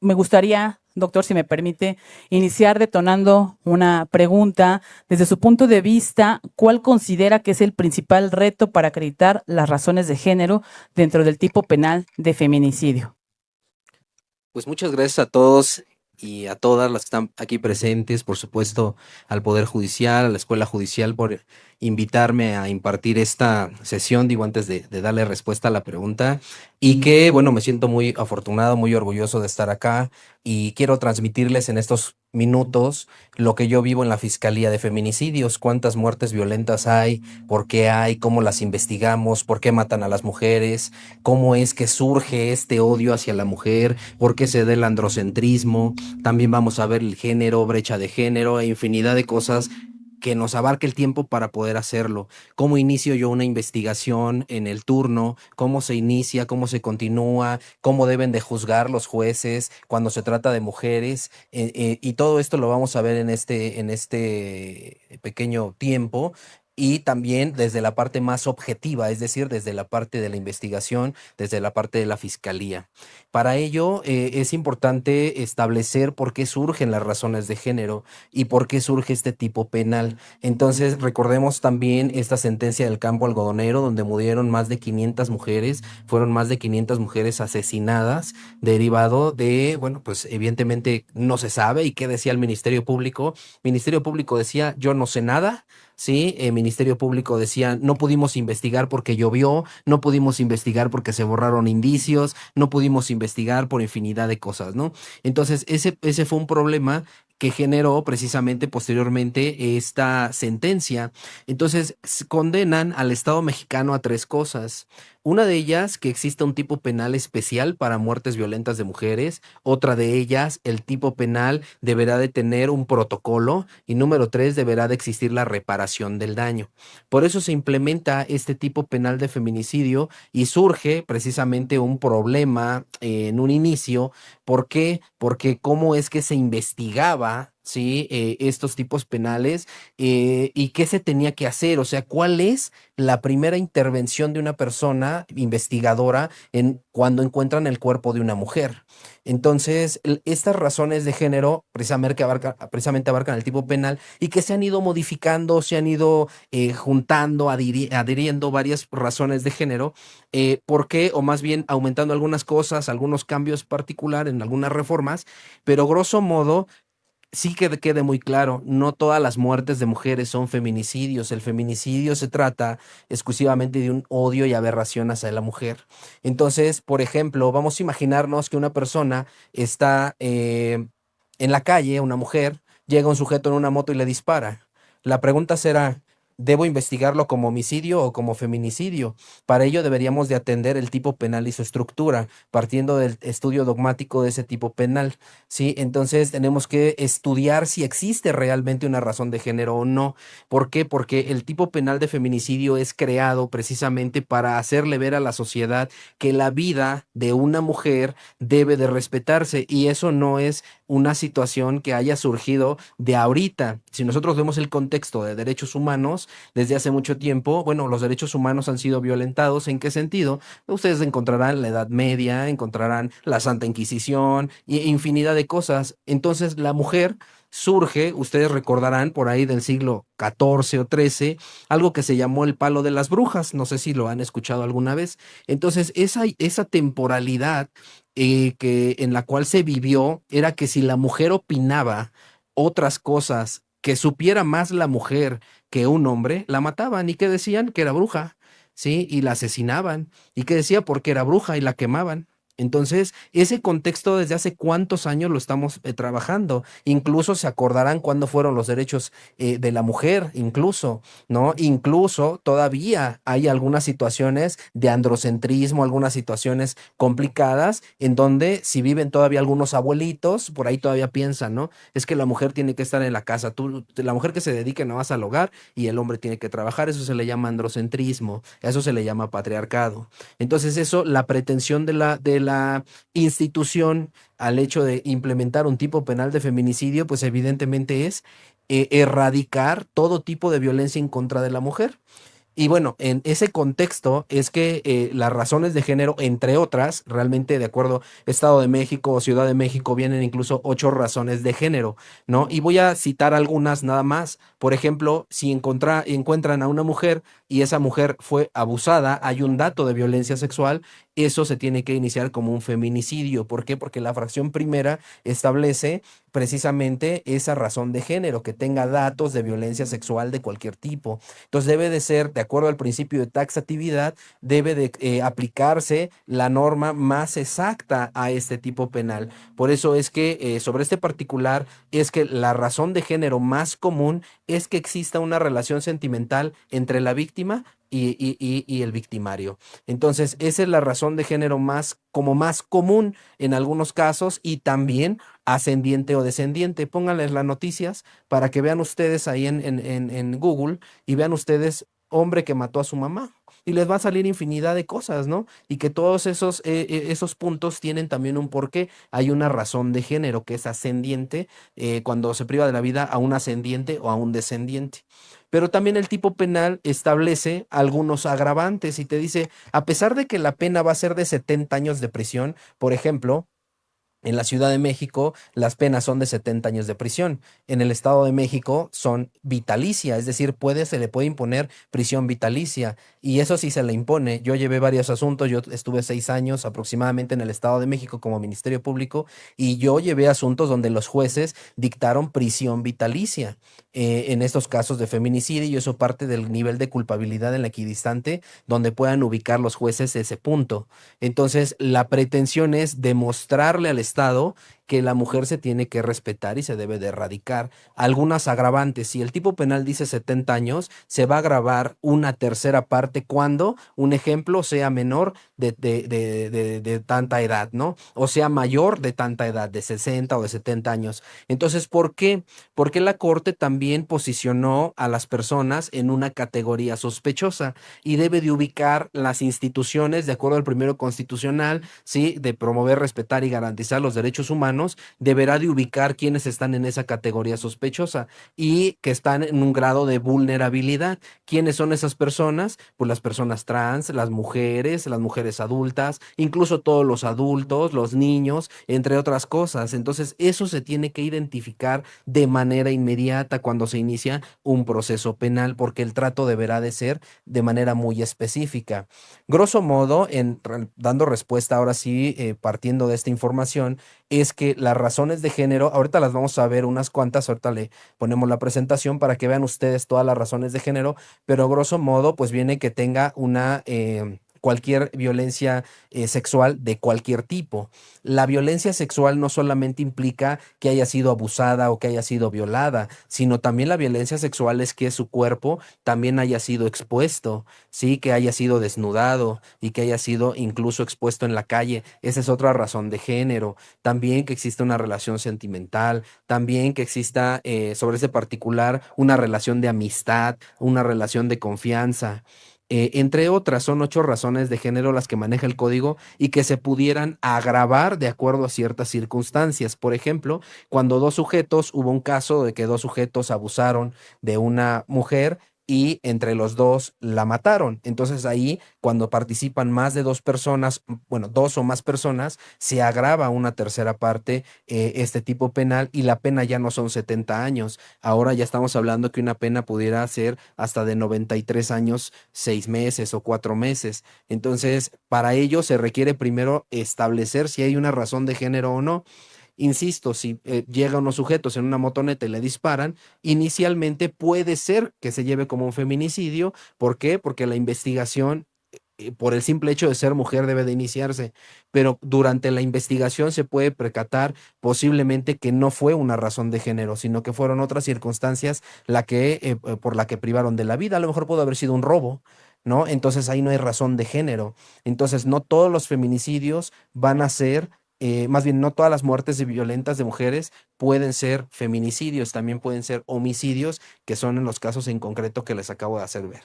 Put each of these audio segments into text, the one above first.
me gustaría, doctor, si me permite, iniciar detonando una pregunta. Desde su punto de vista, ¿cuál considera que es el principal reto para acreditar las razones de género dentro del tipo penal de feminicidio? Pues muchas gracias a todos y a todas las que están aquí presentes, por supuesto al Poder Judicial, a la Escuela Judicial por invitarme a impartir esta sesión, digo, antes de darle respuesta a la pregunta, y que, bueno, me siento muy afortunado, muy orgulloso de estar acá y quiero transmitirles en estos minutos lo que yo vivo en la Fiscalía de Feminicidios, cuántas muertes violentas hay, por qué hay, cómo las investigamos, por qué matan a las mujeres, cómo es que surge este odio hacia la mujer, por qué se da el androcentrismo. También vamos a ver el género, brecha de género e infinidad de cosas que nos abarque el tiempo para poder hacerlo. ¿Cómo inicio yo una investigación en el turno? ¿Cómo se inicia? ¿Cómo se continúa? ¿Cómo deben de juzgar los jueces cuando se trata de mujeres? Y todo esto lo vamos a ver en este pequeño tiempo. Y también desde la parte más objetiva, es decir, desde la parte de la investigación, desde la parte de la fiscalía. Para ello, es importante establecer por qué surgen las razones de género y por qué surge este tipo penal. Entonces, recordemos también esta sentencia del campo algodonero, donde murieron más de 500 mujeres, fueron más de 500 mujeres asesinadas, derivado de, bueno, pues evidentemente no se sabe. ¿Y qué decía el Ministerio Público? Ministerio Público decía, yo no sé nada. Sí, el Ministerio Público decía, no pudimos investigar porque llovió, no pudimos investigar porque se borraron indicios, no pudimos investigar por infinidad de cosas, ¿no? Entonces, ese fue un problema que generó precisamente posteriormente esta sentencia. Entonces, condenan al Estado mexicano a tres cosas. Una de ellas, que exista un tipo penal especial para muertes violentas de mujeres. Otra de ellas, el tipo penal deberá de tener un protocolo. Y número tres, deberá de existir la reparación del daño. Por eso se implementa este tipo penal de feminicidio y surge precisamente un problema en un inicio. ¿Por qué? Porque cómo es que se investigaba, ¿sí? Estos tipos penales, y qué se tenía que hacer, o sea, cuál es la primera intervención de una persona investigadora en cuando encuentran el cuerpo de una mujer. Entonces, estas razones de género precisamente abarcan el tipo penal y que se han ido modificando, se han ido juntando, adhiriendo varias razones de género. ¿Por qué? O más bien aumentando algunas cosas, algunos cambios particulares en algunas reformas, pero grosso modo sí que quede muy claro, no todas las muertes de mujeres son feminicidios. El feminicidio se trata exclusivamente de un odio y aberración hacia la mujer. Entonces, por ejemplo, vamos a imaginarnos que una persona está en la calle, una mujer, llega un sujeto en una moto y le dispara. La pregunta será, ¿debo investigarlo como homicidio o como feminicidio? Para ello deberíamos de atender el tipo penal y su estructura, partiendo del estudio dogmático de ese tipo penal. Sí, entonces tenemos que estudiar si existe realmente una razón de género o no. ¿Por qué? Porque el tipo penal de feminicidio es creado precisamente para hacerle ver a la sociedad que la vida de una mujer debe de respetarse, y eso no es una situación que haya surgido de ahorita. Si nosotros vemos el contexto de derechos humanos desde hace mucho tiempo, bueno, los derechos humanos han sido violentados. ¿En qué sentido? Ustedes encontrarán la Edad Media, encontrarán la Santa Inquisición y infinidad de cosas. Entonces, la mujer surge, ustedes recordarán por ahí del siglo XIV o XIII, algo que se llamó el palo de las brujas. No sé si lo han escuchado alguna vez. Entonces, esa temporalidad en la cual se vivió era que si la mujer opinaba otras cosas que supiera más la mujer que un hombre, la mataban. ¿Y que decían? Que era bruja. ¿Sí? Y la asesinaban. ¿Y qué decía? Porque era bruja y la quemaban. Entonces, ese contexto desde hace cuántos años lo estamos trabajando. Incluso se acordarán cuándo fueron los derechos de la mujer, incluso, ¿no? Incluso todavía hay algunas situaciones de androcentrismo, algunas situaciones complicadas en donde si viven todavía algunos abuelitos, por ahí todavía piensan, ¿no? Es que la mujer tiene que estar en la casa, la mujer que se dedique nada más al hogar y el hombre tiene que trabajar. Eso se le llama androcentrismo, eso se le llama patriarcado. Entonces eso, la pretensión de la institución al hecho de implementar un tipo penal de feminicidio, pues evidentemente es erradicar todo tipo de violencia en contra de la mujer. Y bueno, en ese contexto es que las razones de género, entre otras, realmente de acuerdo Estado de México o Ciudad de México, vienen incluso 8 razones de género, ¿no? Y voy a citar algunas nada más. Por ejemplo, si encuentran a una mujer y esa mujer fue abusada, hay un dato de violencia sexual, eso se tiene que iniciar como un feminicidio. ¿Por qué? Porque la fracción primera establece precisamente esa razón de género, que tenga datos de violencia sexual de cualquier tipo. Entonces debe de ser, de acuerdo al principio de taxatividad, debe de aplicarse la norma más exacta a este tipo penal. Por eso es que sobre este particular es que la razón de género más común es que exista una relación sentimental entre la víctima y el victimario. Entonces, esa es la razón de género más común en algunos casos y también ascendiente o descendiente. Pónganles las noticias para que vean ustedes ahí en Google y vean ustedes hombre que mató a su mamá. Y les va a salir infinidad de cosas, ¿no? Y que todos esos puntos tienen también un porqué. Hay una razón de género que es ascendiente cuando se priva de la vida a un ascendiente o a un descendiente. Pero también el tipo penal establece algunos agravantes y te dice, a pesar de que la pena va a ser de 70 años de prisión, por ejemplo, en la Ciudad de México, las penas son de 70 años de prisión. En el Estado de México son vitalicia, es decir, se le puede imponer prisión vitalicia. Y eso sí se le impone. Yo llevé varios asuntos, yo estuve 6 años aproximadamente en el Estado de México como Ministerio Público y yo llevé asuntos donde los jueces dictaron prisión vitalicia en estos casos de feminicidio y eso parte del nivel de culpabilidad en la equidistante donde puedan ubicar los jueces ese punto. Entonces, la pretensión es demostrarle al Estado que la mujer se tiene que respetar y se debe de erradicar. Algunas agravantes, si el tipo penal dice 70 años, se va a agravar una tercera parte cuando un ejemplo sea menor de tanta edad, ¿no? O sea mayor de tanta edad, de 60 o de 70 años. Entonces, ¿por qué? Porque la Corte también posicionó a las personas en una categoría sospechosa y debe de ubicar las instituciones de acuerdo al primero constitucional, ¿sí? De promover, respetar y garantizar los derechos humanos, deberá de ubicar quienes están en esa categoría sospechosa y que están en un grado de vulnerabilidad. ¿Quiénes son esas personas? Pues las personas trans, las mujeres adultas, incluso todos los adultos, los niños, entre otras cosas. Entonces, eso se tiene que identificar de manera inmediata cuando se inicia un proceso penal, porque el trato deberá de ser de manera muy específica. Grosso modo, dando respuesta ahora sí, partiendo de esta información, es que las razones de género, ahorita las vamos a ver unas cuantas, ahorita le ponemos la presentación para que vean ustedes todas las razones de género, pero grosso modo, pues viene que tenga cualquier violencia sexual de cualquier tipo. La violencia sexual no solamente implica que haya sido abusada o que haya sido violada, sino también la violencia sexual es que su cuerpo también haya sido expuesto, sí, que haya sido desnudado y que haya sido incluso expuesto en la calle. Esa es otra razón de género. También que exista una relación sentimental, también que exista sobre ese particular una relación de amistad, una relación de confianza. Entre otras, son 8 razones de género las que maneja el código y que se pudieran agravar de acuerdo a ciertas circunstancias. Por ejemplo, cuando hubo un caso de que 2 sujetos abusaron de una mujer y entre los dos la mataron. Entonces ahí, cuando participan más de 2 personas, bueno, 2 o más personas, se agrava una tercera parte este tipo penal y la pena ya no son 70 años. Ahora ya estamos hablando que una pena pudiera ser hasta de 93 años, 6 meses o 4 meses. Entonces, para ello se requiere primero establecer si hay una razón de género o no. Insisto, si llegan unos sujetos en una motoneta y le disparan, inicialmente puede ser que se lleve como un feminicidio. ¿Por qué? Porque la investigación, por el simple hecho de ser mujer, debe de iniciarse, pero durante la investigación se puede percatar posiblemente que no fue una razón de género, sino que fueron otras circunstancias por la que privaron de la vida. A lo mejor pudo haber sido un robo, ¿no? Entonces ahí no hay razón de género. Entonces no todos los feminicidios van a ser más bien, no todas las muertes violentas de mujeres pueden ser feminicidios, también pueden ser homicidios, que son en los casos en concreto que les acabo de hacer ver.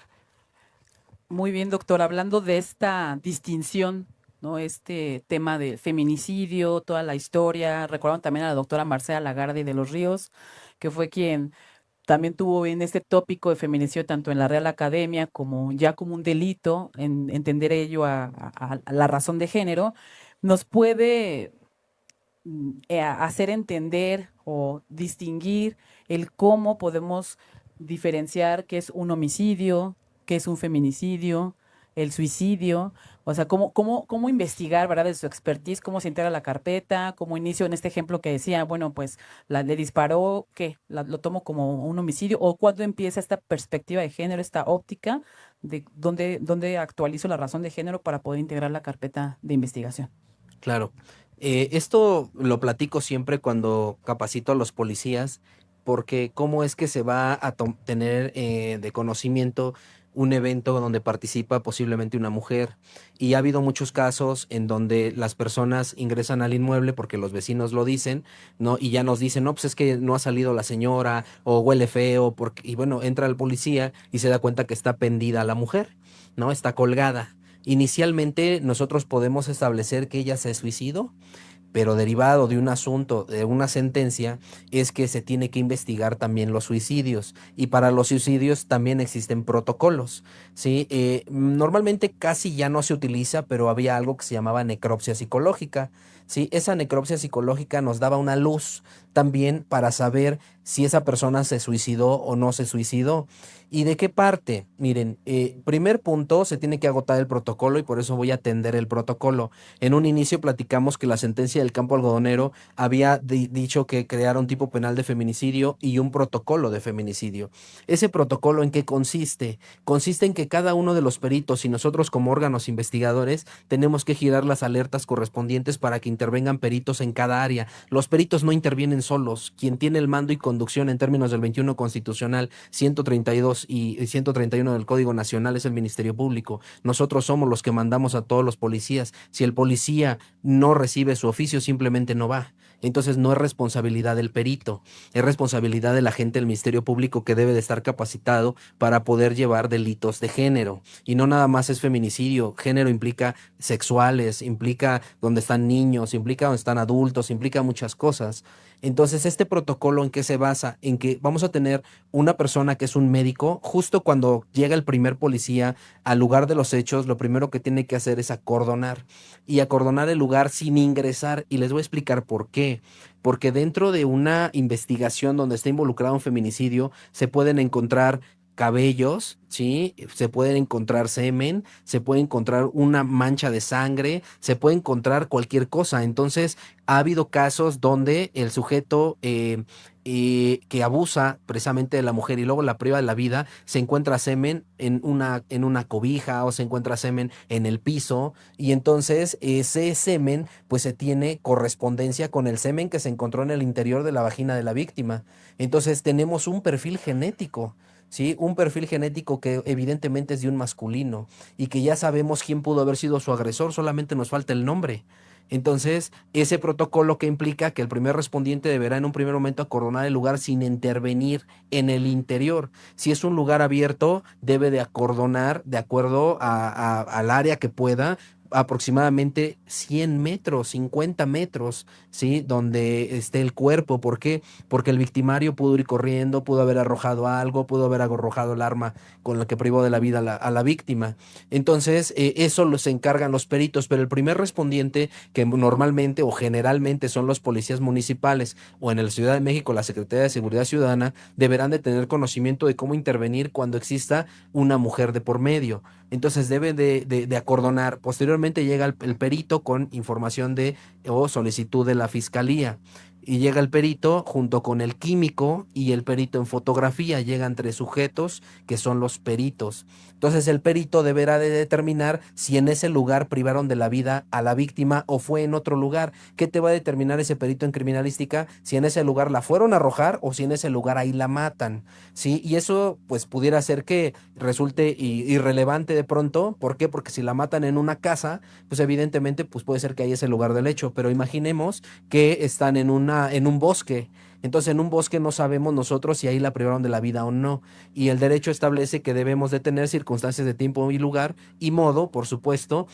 Muy bien, doctor. Hablando de esta distinción, ¿no? Este tema del feminicidio, toda la historia. Recuerdan también a la doctora Marcela Lagarde de los Ríos, que fue quien también tuvo en este tópico de feminicidio tanto en la Real Academia como ya como un delito, en entender ello a la razón de género, nos puede hacer entender o distinguir el cómo podemos diferenciar qué es un homicidio, qué es un feminicidio, el suicidio, o sea, cómo investigar, ¿verdad? De su expertise, cómo se integra la carpeta, cómo inicio en este ejemplo que decía, bueno, pues le disparó, ¿qué? Lo tomo como un homicidio, o cuándo empieza esta perspectiva de género, esta óptica de dónde actualizo la razón de género para poder integrar la carpeta de investigación. Claro. Esto lo platico siempre cuando capacito a los policías, porque cómo es que se va a tener de conocimiento un evento donde participa posiblemente una mujer. Y ha habido muchos casos en donde las personas ingresan al inmueble porque los vecinos lo dicen, ¿no? Y ya nos dicen, no, pues es que no ha salido la señora o huele feo, porque, y bueno, entra el policía y se da cuenta que está pendida la mujer, ¿no? Está colgada. Inicialmente nosotros podemos establecer que ella se suicidó, pero derivado de un asunto, de una sentencia, es que se tiene que investigar también los suicidios. Y para los suicidios también existen protocolos, ¿sí? Normalmente casi ya no se utiliza, pero había algo que se llamaba necropsia psicológica, ¿sí? Esa necropsia psicológica nos daba una luz también para saber si esa persona se suicidó o no se suicidó. ¿Y de qué parte? Miren, primer punto, se tiene que agotar el protocolo y por eso voy a atender el protocolo. En un inicio platicamos que la sentencia del campo algodonero había dicho que creara un tipo penal de feminicidio y un protocolo de feminicidio. ¿Ese protocolo en qué consiste? Consiste en que cada uno de los peritos y nosotros como órganos investigadores tenemos que girar las alertas correspondientes para que intervengan peritos en cada área. Los peritos no intervienen solos. Quien tiene el mando y conducción en términos del 21 constitucional, 132 y 131 del Código Nacional es el Ministerio Público. Nosotros somos los que mandamos a todos los policías. Si el policía no recibe su oficio, simplemente no va. Entonces no es responsabilidad del perito, es responsabilidad del agente del Ministerio Público que debe de estar capacitado para poder llevar delitos de género. Y no nada más es feminicidio, género implica sexuales, implica donde están niños, implica donde están adultos, implica muchas cosas. Entonces, este protocolo en qué se basa, en que vamos a tener una persona que es un médico, justo cuando llega el primer policía al lugar de los hechos, lo primero que tiene que hacer es acordonar y acordonar el lugar sin ingresar. Y les voy a explicar por qué. Porque dentro de una investigación donde está involucrado un feminicidio, se pueden encontrar cabellos, ¿sí? Se pueden encontrar semen, se puede encontrar una mancha de sangre, se puede encontrar cualquier cosa. Entonces, ha habido casos donde el sujeto que abusa precisamente de la mujer y luego la priva de la vida, se encuentra semen en una cobija o se encuentra semen en el piso y entonces ese semen pues se tiene correspondencia con el semen que se encontró en el interior de la vagina de la víctima. Entonces tenemos un perfil genético. ¿Sí? Un perfil genético que evidentemente es de un masculino y que ya sabemos quién pudo haber sido su agresor, solamente nos falta el nombre. Entonces, ese protocolo que implica que el primer respondiente deberá en un primer momento acordonar el lugar sin intervenir en el interior. Si es un lugar abierto, debe de acordonar de acuerdo al área que pueda, aproximadamente 100 metros, 50 metros, ¿sí? Donde esté el cuerpo. ¿Por qué? Porque el victimario pudo ir corriendo, pudo haber arrojado algo, pudo haber arrojado el arma con la que privó de la vida a la víctima. Entonces, eso se encargan los peritos, pero el primer respondiente, que normalmente o generalmente son los policías municipales o en la Ciudad de México la Secretaría de Seguridad Ciudadana, deberán de tener conocimiento de cómo intervenir cuando exista una mujer de por medio. Entonces debe de acordonar. Posteriormente llega el perito con información de o solicitud de la fiscalía. Y llega el perito junto con el químico y el perito en fotografía. Llegan tres sujetos que son los peritos. Entonces el perito deberá de determinar si en ese lugar privaron de la vida a la víctima o fue en otro lugar. ¿Qué te va a determinar ese perito en criminalística? Si en ese lugar la fueron a arrojar o si en ese lugar ahí la matan. ¿Sí? Y eso pues pudiera ser que resulte irrelevante de pronto. ¿Por qué? Porque si la matan en una casa, pues evidentemente pues puede ser que ahí es el lugar del hecho. Pero imaginemos que están en un bosque. Entonces, en un bosque no sabemos nosotros si ahí la privaron de la vida o no. Y el derecho establece que debemos de tener circunstancias de tiempo y lugar y modo, por supuesto,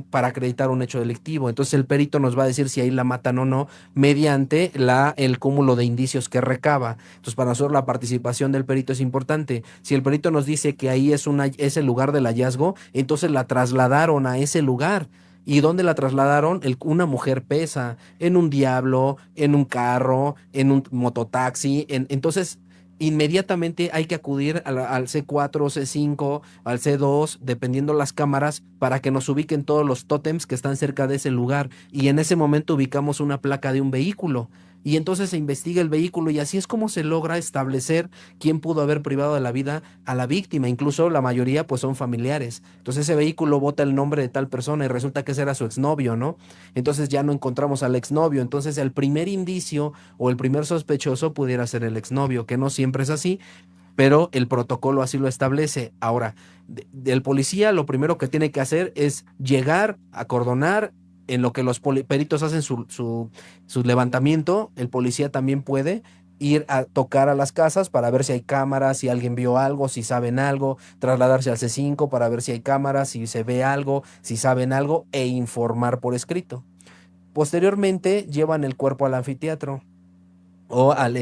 para acreditar un hecho delictivo. Entonces, el perito nos va a decir si ahí la matan o no mediante el cúmulo de indicios que recaba. Entonces, para nosotros la participación del perito es importante. Si el perito nos dice que ahí es el lugar del hallazgo, entonces la trasladaron a ese lugar. ¿Y dónde la trasladaron? Una mujer pesa, en un Diablo, en un carro, en un mototaxi. Entonces, inmediatamente hay que acudir al C4, C5, al C2, dependiendo las cámaras, para que nos ubiquen todos los tótems que están cerca de ese lugar. Y en ese momento ubicamos una placa de un vehículo. Y entonces se investiga el vehículo y así es como se logra establecer quién pudo haber privado de la vida a la víctima. Incluso la mayoría pues son familiares. Entonces ese vehículo bota el nombre de tal persona y resulta que ese era su exnovio, ¿no? Entonces ya no encontramos al exnovio. Entonces el primer indicio o el primer sospechoso pudiera ser el exnovio, que no siempre es así, pero el protocolo así lo establece. Ahora, del policía lo primero que tiene que hacer es llegar, acordonar. En lo que los peritos hacen su levantamiento, el policía también puede ir a tocar a las casas para ver si hay cámaras, si alguien vio algo, si saben algo, trasladarse al C5 para ver si hay cámaras, si se ve algo, si saben algo, e informar por escrito. Posteriormente llevan el cuerpo al anfiteatro o al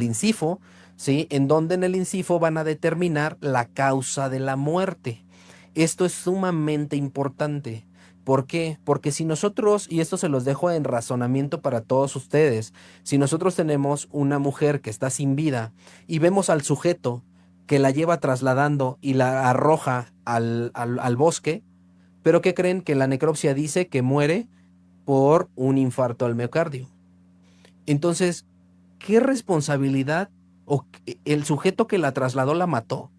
INCIFO, ¿sí? En donde en el INCIFO van a determinar la causa de la muerte. Esto es sumamente importante. ¿Por qué? Porque si nosotros, y esto se los dejo en razonamiento para todos ustedes, si nosotros tenemos una mujer que está sin vida y vemos al sujeto que la lleva trasladando y la arroja al bosque, pero ¿qué creen? Que la necropsia dice que muere por un infarto al miocardio. Entonces, ¿qué responsabilidad el sujeto que la trasladó la mató?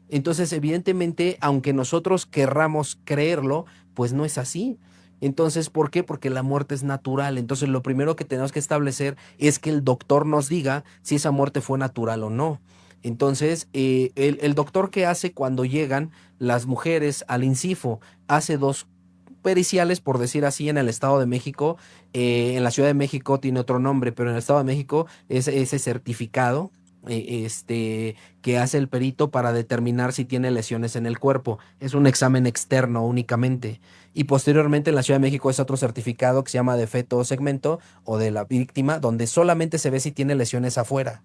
Entonces, evidentemente, aunque nosotros querramos creerlo, pues no es así. Entonces, ¿por qué? Porque la muerte es natural. Entonces, lo primero que tenemos que establecer es que el doctor nos diga si esa muerte fue natural o no. Entonces, el doctor, ¿qué hace cuando llegan las mujeres al INCIFO? Hace dos periciales, por decir así, en el Estado de México. En la Ciudad de México tiene otro nombre, pero en el Estado de México es ese certificado que hace el perito para determinar si tiene lesiones en el cuerpo. Es un examen externo únicamente. Y posteriormente en la Ciudad de México es otro certificado que se llama de feto o segmento o de la víctima, donde solamente se ve si tiene lesiones afuera.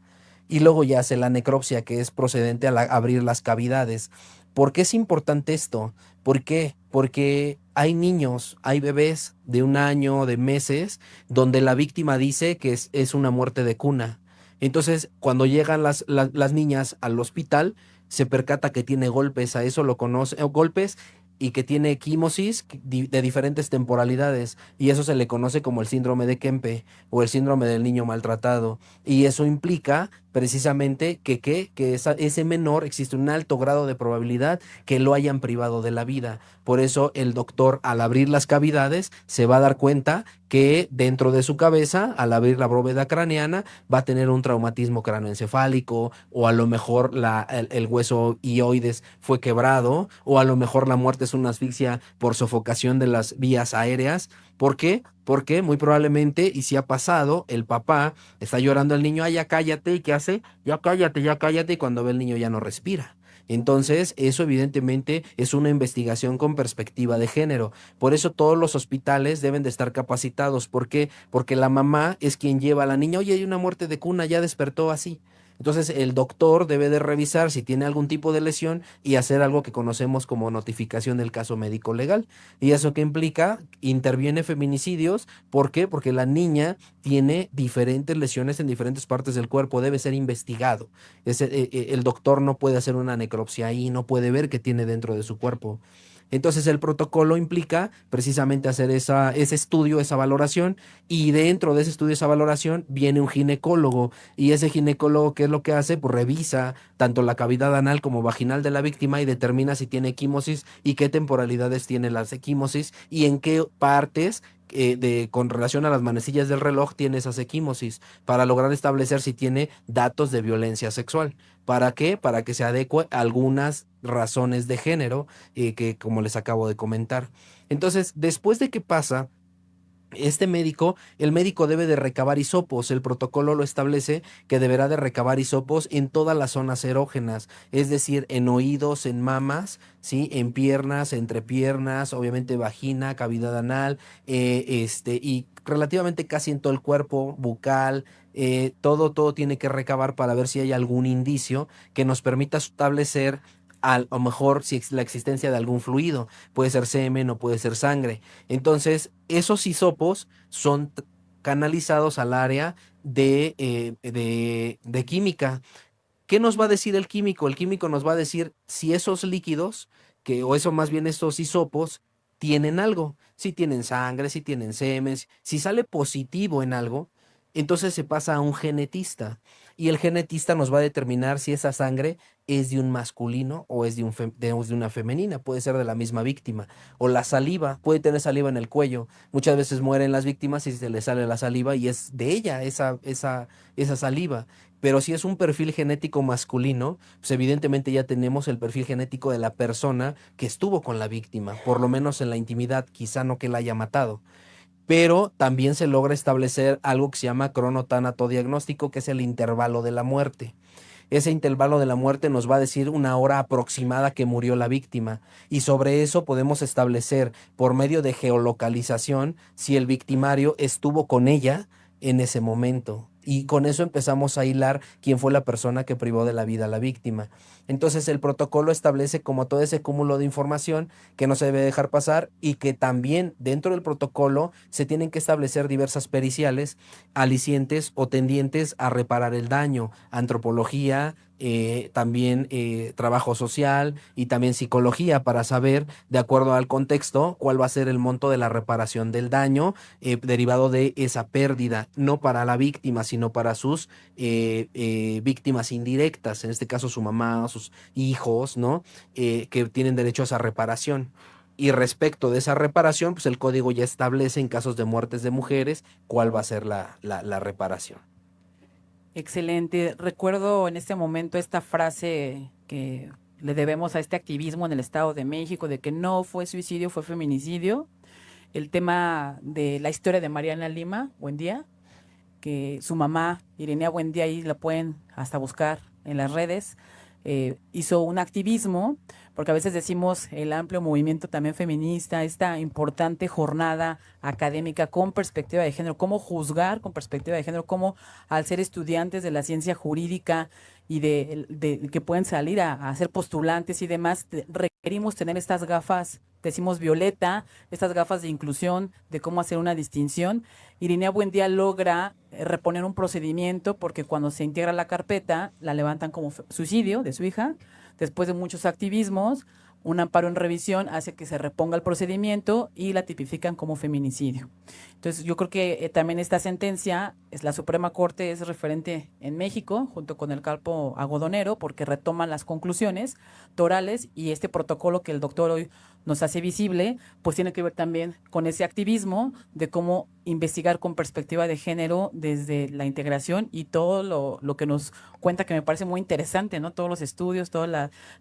Y luego ya hace la necropsia, que es procedente a abrir las cavidades. ¿Por qué es importante esto? ¿Por qué? Porque hay niños, hay bebés de 1 año, de meses, donde la víctima dice que es una muerte de cuna. Entonces, cuando llegan las niñas al hospital, se percata que tiene golpes, a eso lo conoce, golpes, y que tiene equimosis de diferentes temporalidades, y eso se le conoce como el síndrome de Kempe o el síndrome del niño maltratado. Y eso implica precisamente ese menor existe un alto grado de probabilidad que lo hayan privado de la vida. Por eso el doctor, al abrir las cavidades, se va a dar cuenta que dentro de su cabeza, al abrir la bóveda craneana, va a tener un traumatismo cráneoencefálico, o a lo mejor el hueso hioides fue quebrado, o a lo mejor la muerte es una asfixia por sofocación de las vías aéreas. ¿Por qué? Porque muy probablemente, y si ha pasado, el papá está llorando al niño, ay, ya cállate, ¿y qué hace? Ya cállate, y cuando ve el niño ya no respira. Entonces, eso evidentemente es una investigación con perspectiva de género. Por eso todos los hospitales deben de estar capacitados. ¿Por qué? Porque la mamá es quien lleva a la niña, oye, hay una muerte de cuna, ya despertó así. Entonces, el doctor debe de revisar si tiene algún tipo de lesión y hacer algo que conocemos como notificación del caso médico legal. ¿Y eso qué implica? Interviene feminicidios. ¿Por qué? Porque la niña tiene diferentes lesiones en diferentes partes del cuerpo, debe ser investigado. El doctor no puede hacer una necropsia ahí, no puede ver qué tiene dentro de su cuerpo. Entonces el protocolo implica precisamente hacer ese estudio, esa valoración, y dentro de ese estudio, esa valoración, viene un ginecólogo, y ese ginecólogo, ¿qué es lo que hace? Pues revisa tanto la cavidad anal como vaginal de la víctima y determina si tiene equimosis y qué temporalidades tiene las equimosis y en qué partes con relación a las manecillas del reloj tiene esas equimosis, para lograr establecer si tiene datos de violencia sexual. ¿Para qué? Para que se adecue a algunas razones de género que como les acabo de comentar. Entonces, después de que pasa el médico debe de recabar hisopos. El protocolo lo establece que deberá de recabar hisopos en todas las zonas erógenas, es decir, en oídos, en mamas, en piernas, entre piernas, obviamente vagina, cavidad anal, y relativamente casi en todo el cuerpo, bucal, todo tiene que recabar para ver si hay algún indicio que nos permita establecer a lo mejor si la existencia de algún fluido, puede ser semen o puede ser sangre. Entonces, esos hisopos son canalizados al área de química. ¿Qué nos va a decir el químico? El químico nos va a decir si esos líquidos, o eso más bien estos hisopos, tienen algo. Si tienen sangre, si tienen semen, si sale positivo en algo, entonces se pasa a un genetista. Y el genetista nos va a determinar si esa sangre es de un masculino o es de una femenina. Puede ser de la misma víctima. O la saliva, puede tener saliva en el cuello. Muchas veces mueren las víctimas y se les sale la saliva y es de ella esa saliva. Pero si es un perfil genético masculino, pues evidentemente ya tenemos el perfil genético de la persona que estuvo con la víctima, por lo menos en la intimidad, quizá no que la haya matado. Pero también se logra establecer algo que se llama cronotanatodiagnóstico, que es el intervalo de la muerte. Ese intervalo de la muerte nos va a decir una hora aproximada que murió la víctima y sobre eso podemos establecer por medio de geolocalización si el victimario estuvo con ella en ese momento. Y con eso empezamos a hilar quién fue la persona que privó de la vida a la víctima. Entonces el protocolo establece como todo ese cúmulo de información que no se debe dejar pasar y que también dentro del protocolo se tienen que establecer diversas periciales alicientes o tendientes a reparar el daño, antropología, también trabajo social y también psicología para saber, de acuerdo al contexto, cuál va a ser el monto de la reparación del daño derivado de esa pérdida, no para la víctima, sino para sus víctimas indirectas, en este caso su mamá, sus hijos, ¿no? Que tienen derecho a esa reparación. Y respecto de esa reparación, pues el código ya establece en casos de muertes de mujeres cuál va a ser la reparación. Excelente. Recuerdo en este momento esta frase que le debemos a este activismo en el Estado de México de que no fue suicidio, fue feminicidio. El tema de la historia de Mariana Lima, Buendía, que su mamá, Irenea Buendía, ahí la pueden hasta buscar en las redes, hizo un activismo, porque a veces decimos el amplio movimiento también feminista, esta importante jornada académica con perspectiva de género, cómo juzgar con perspectiva de género, cómo al ser estudiantes de la ciencia jurídica y de que pueden salir a ser postulantes y demás, requerimos tener estas gafas, decimos violeta, estas gafas de inclusión, de cómo hacer una distinción. Irinea Buendía logra reponer un procedimiento porque cuando se integra la carpeta la levantan como suicidio de su hija, después de muchos activismos, un amparo en revisión hace que se reponga el procedimiento y la tipifican como feminicidio. Entonces yo creo que también esta sentencia, la Suprema Corte es referente en México, junto con el campo algodonero, porque retoman las conclusiones torales y este protocolo que el doctor hoy nos hace visible, pues tiene que ver también con ese activismo de cómo investigar con perspectiva de género desde la integración y todo lo que nos cuenta, que me parece muy interesante, ¿no? Todos los estudios, todo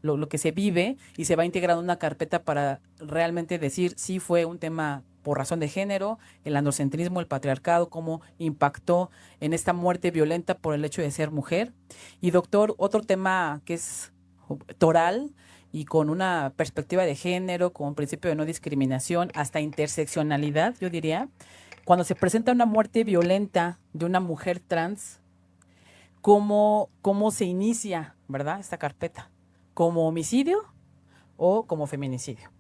lo que se vive y se va integrando una carpeta para realmente decir si fue un tema por razón de género, el androcentrismo, el patriarcado, cómo impactó en esta muerte violenta por el hecho de ser mujer. Y doctor, otro tema que es toral y con una perspectiva de género, con principio de no discriminación, hasta interseccionalidad, yo diría, cuando se presenta una muerte violenta de una mujer trans, cómo se inicia, ¿verdad? Esta carpeta, como homicidio o como feminicidio.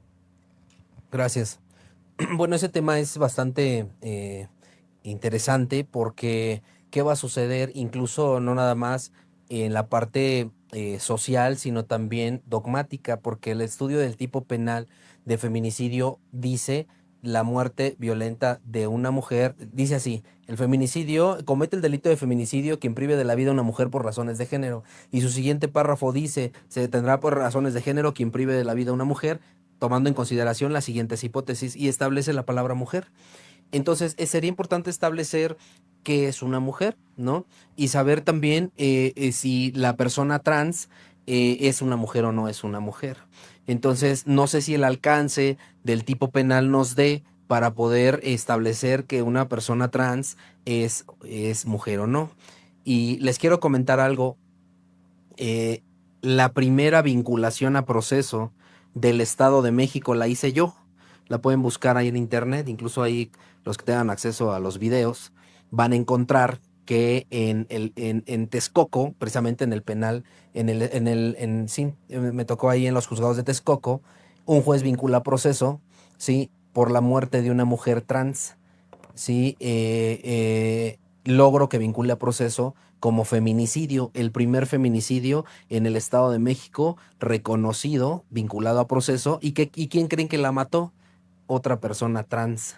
Gracias. Bueno, ese tema es bastante interesante porque ¿qué va a suceder? Incluso no nada más en la parte social, sino también dogmática, porque el estudio del tipo penal de feminicidio dice la muerte violenta de una mujer, dice así, el feminicidio comete el delito de feminicidio quien prive de la vida a una mujer por razones de género. Y su siguiente párrafo dice, se detendrá por razones de género quien prive de la vida a una mujer, tomando en consideración las siguientes hipótesis, y establece la palabra mujer. Entonces, sería importante establecer qué es una mujer, ¿no? Y saber también si la persona trans es una mujer o no es una mujer. Entonces, no sé si el alcance del tipo penal nos dé para poder establecer que una persona trans es mujer o no. Y les quiero comentar algo. eh, la primera vinculación a proceso del Estado de México la hice yo. La pueden buscar ahí en internet, incluso ahí los que tengan acceso a los videos van a encontrar que en Texcoco, precisamente en el penal, sí, me tocó ahí en los juzgados de Texcoco, un juez vincula proceso, sí, por la muerte de una mujer trans, sí, logro que vincule a proceso como feminicidio, el primer feminicidio en el Estado de México reconocido, vinculado a proceso, ¿y quién creen que la mató? Otra persona trans.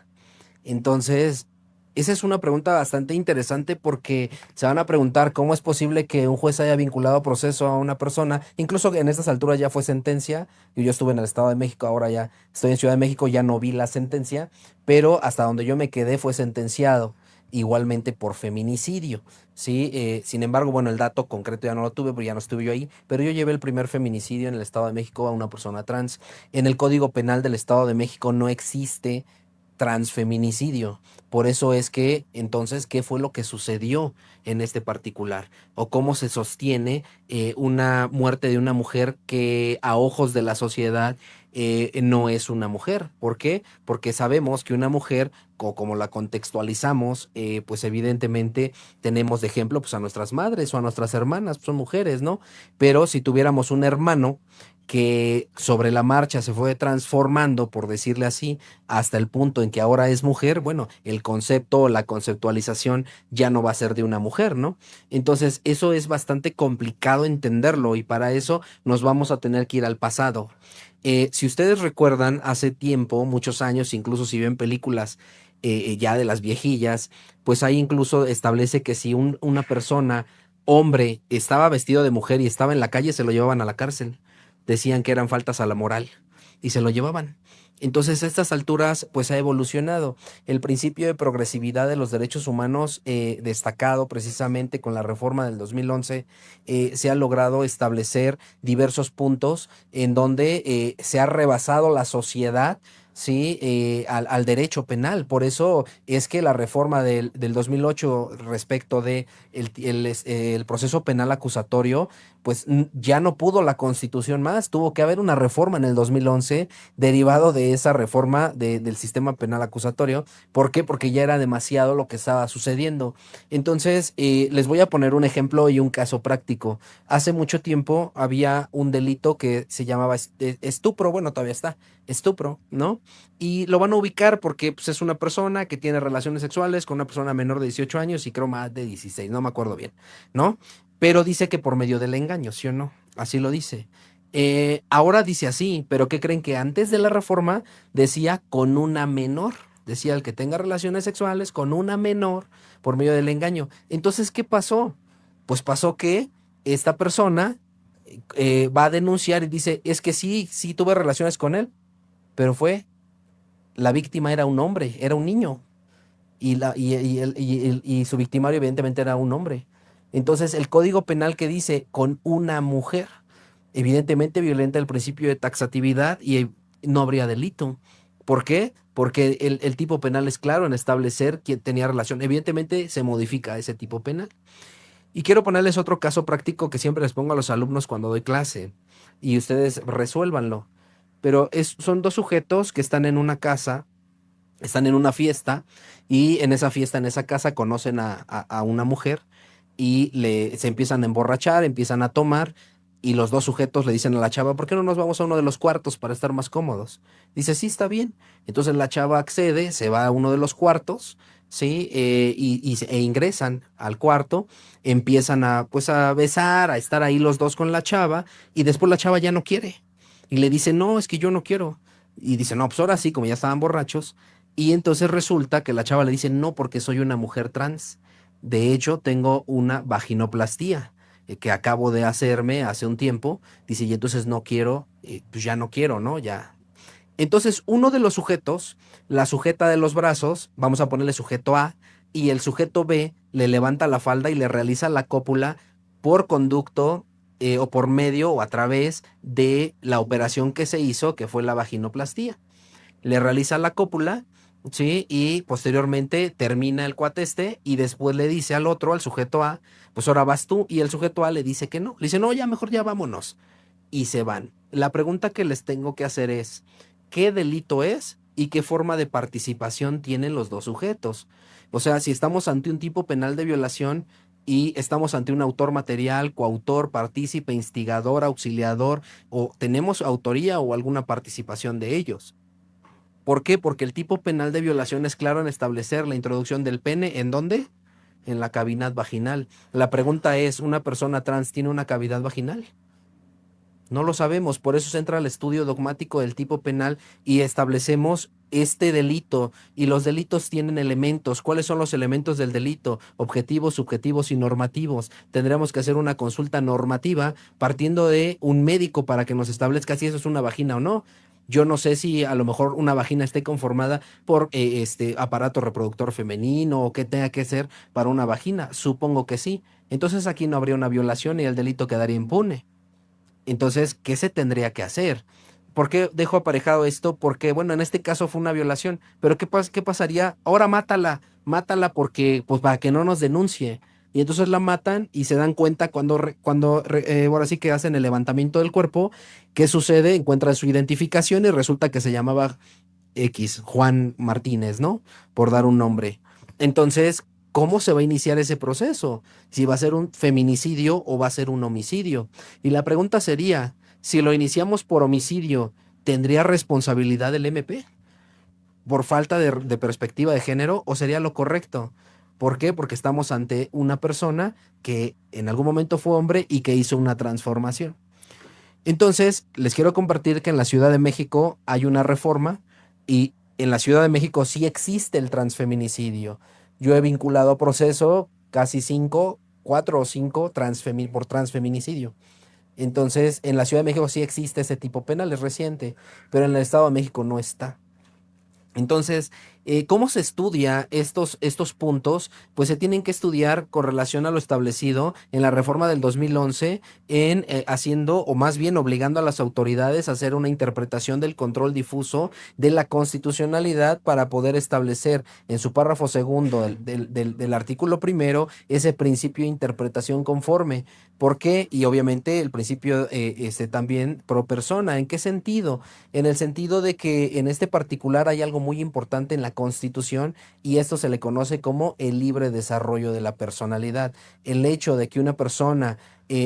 Entonces, esa es una pregunta bastante interesante porque se van a preguntar cómo es posible que un juez haya vinculado a proceso a una persona, incluso en estas alturas ya fue sentencia, yo estuve en el Estado de México, ahora ya estoy en Ciudad de México, ya no vi la sentencia, pero hasta donde yo me quedé fue sentenciado igualmente por feminicidio, ¿sí? Sin embargo, bueno, el dato concreto ya no lo tuve porque ya no estuve yo ahí, pero yo llevé el primer feminicidio en el Estado de México a una persona trans. En el Código Penal del Estado de México no existe transfeminicidio. Por eso es que, entonces, ¿qué fue lo que sucedió en este particular? ¿O cómo se sostiene una muerte de una mujer que a ojos de la sociedad no es una mujer? ¿Por qué? Porque sabemos que una mujer, como la contextualizamos, pues evidentemente tenemos de ejemplo pues a nuestras madres o a nuestras hermanas, pues son mujeres, ¿no? Pero si tuviéramos un hermano que sobre la marcha se fue transformando, por decirle así, hasta el punto en que ahora es mujer, bueno, el concepto, la conceptualización ya no va a ser de una mujer, ¿no? Entonces, eso es bastante complicado entenderlo y para eso nos vamos a tener que ir al pasado. Si ustedes recuerdan, hace tiempo, muchos años, incluso si ven películas ya de las viejillas, pues ahí incluso establece que si una persona, hombre, estaba vestido de mujer y estaba en la calle, se lo llevaban a la cárcel. Decían que eran faltas a la moral y se lo llevaban. Entonces, a estas alturas, pues ha evolucionado. El principio de progresividad de los derechos humanos, destacado precisamente con la reforma del 2011, se ha logrado establecer diversos puntos en donde se ha rebasado la sociedad. Sí, al derecho penal. Por eso es que la reforma del 2008 respecto de el proceso penal acusatorio, pues ya no pudo la Constitución más. Tuvo que haber una reforma en el 2011 derivado de esa reforma del sistema penal acusatorio. ¿Por qué? Porque ya era demasiado lo que estaba sucediendo. Entonces, les voy a poner un ejemplo y un caso práctico. Hace mucho tiempo había un delito que se llamaba estupro, bueno, todavía está, estupro, ¿no? Y lo van a ubicar porque pues, es una persona que tiene relaciones sexuales con una persona menor de 18 años y creo más de 16, no me acuerdo bien, ¿no? Pero dice que por medio del engaño, ¿sí o no? Así lo dice. Ahora dice así, pero ¿qué creen? Que antes de la reforma decía con una menor, decía el que tenga relaciones sexuales con una menor por medio del engaño. Entonces, ¿qué pasó? Pues pasó que esta persona va a denunciar y dice, es que sí, sí tuve relaciones con él, pero la víctima era un hombre, era un niño, y su victimario evidentemente era un hombre. Entonces, el Código Penal que dice con una mujer, evidentemente violenta el principio de taxatividad y no habría delito. ¿Por qué? Porque el tipo penal es claro en establecer quién tenía relación. Evidentemente se modifica ese tipo penal. Y quiero ponerles otro caso práctico que siempre les pongo a los alumnos cuando doy clase y ustedes resuélvanlo. Pero son dos sujetos que están en una casa, están en una fiesta y en esa fiesta, en esa casa, conocen a una mujer y se empiezan a emborrachar, empiezan a tomar y los dos sujetos le dicen a la chava, ¿por qué no nos vamos a uno de los cuartos para estar más cómodos? Dice, sí, está bien. Entonces la chava accede, se va a uno de los cuartos, ¿sí? E ingresan al cuarto, empiezan pues a besar, a estar ahí los dos con la chava y después la chava ya no quiere. Y le dice, no, es que yo no quiero. Y dice, no, pues ahora sí, como ya estaban borrachos. Y entonces resulta que la chava le dice, no, porque soy una mujer trans. De hecho, tengo una vaginoplastía que acabo de hacerme hace un tiempo. Dice, y entonces no quiero, pues ya no quiero, ¿no? Ya. Entonces, uno de los sujetos la sujeta de los brazos, vamos a ponerle sujeto A, y el sujeto B le levanta la falda y le realiza la cópula por conducto o por medio o a través de la operación que se hizo, que fue la vaginoplastía. Le realiza la cópula, Sí, y posteriormente termina el cuate este y después le dice al otro, al sujeto A, pues ahora vas tú, y el sujeto A le dice que no. Le dice, no, ya mejor ya vámonos. Y se van. La pregunta que les tengo que hacer es, ¿qué delito es y qué forma de participación tienen los dos sujetos? O sea, si estamos ante un tipo penal de violación y estamos ante un autor material, coautor, partícipe, instigador, auxiliador, o tenemos autoría o alguna participación de ellos. ¿Por qué? Porque el tipo penal de violación es claro en establecer la introducción del pene. ¿En dónde? En la cavidad vaginal. La pregunta es, ¿una persona trans tiene una cavidad vaginal? No lo sabemos, por eso se entra al estudio dogmático del tipo penal y establecemos este delito. Y los delitos tienen elementos. ¿Cuáles son los elementos del delito? Objetivos, subjetivos y normativos. Tendremos que hacer una consulta normativa partiendo de un médico para que nos establezca si eso es una vagina o no. Yo no sé si a lo mejor una vagina esté conformada por este aparato reproductor femenino o qué tenga que ser para una vagina. Supongo que sí. Entonces aquí no habría una violación y el delito quedaría impune. Entonces, ¿qué se tendría que hacer? ¿Por qué dejo aparejado esto? Porque, bueno, en este caso fue una violación, pero ¿qué pasaría? Ahora mátala, mátala porque, pues, para que no nos denuncie. Y entonces la matan y se dan cuenta ahora sí que hacen el levantamiento del cuerpo. ¿Qué sucede? Encuentran su identificación y resulta que se llamaba X, Juan Martínez, ¿no? Por dar un nombre. Entonces, ¿cómo se va a iniciar ese proceso? Si va a ser un feminicidio o va a ser un homicidio. Y la pregunta sería, si lo iniciamos por homicidio, ¿tendría responsabilidad el MP? ¿Por falta de perspectiva de género o sería lo correcto? ¿Por qué? Porque estamos ante una persona que en algún momento fue hombre y que hizo una transformación. Entonces, les quiero compartir que en la Ciudad de México hay una reforma y en la Ciudad de México sí existe el transfeminicidio. Yo he vinculado a proceso casi 4 o 5 por transfeminicidio. Entonces, en la Ciudad de México sí existe ese tipo penal, es reciente, pero en el Estado de México no está. Entonces, ¿cómo se estudia estos puntos? Pues se tienen que estudiar con relación a lo establecido en la reforma del 2011, haciendo, o más bien obligando a las autoridades a hacer una interpretación del control difuso de la constitucionalidad para poder establecer en su párrafo segundo del artículo primero ese principio de interpretación conforme. ¿Por qué? Y obviamente el principio también pro persona. ¿En qué sentido? En el sentido de que en este particular hay algo muy importante en la Constitución y esto se le conoce como el libre desarrollo de la personalidad. El hecho de que una persona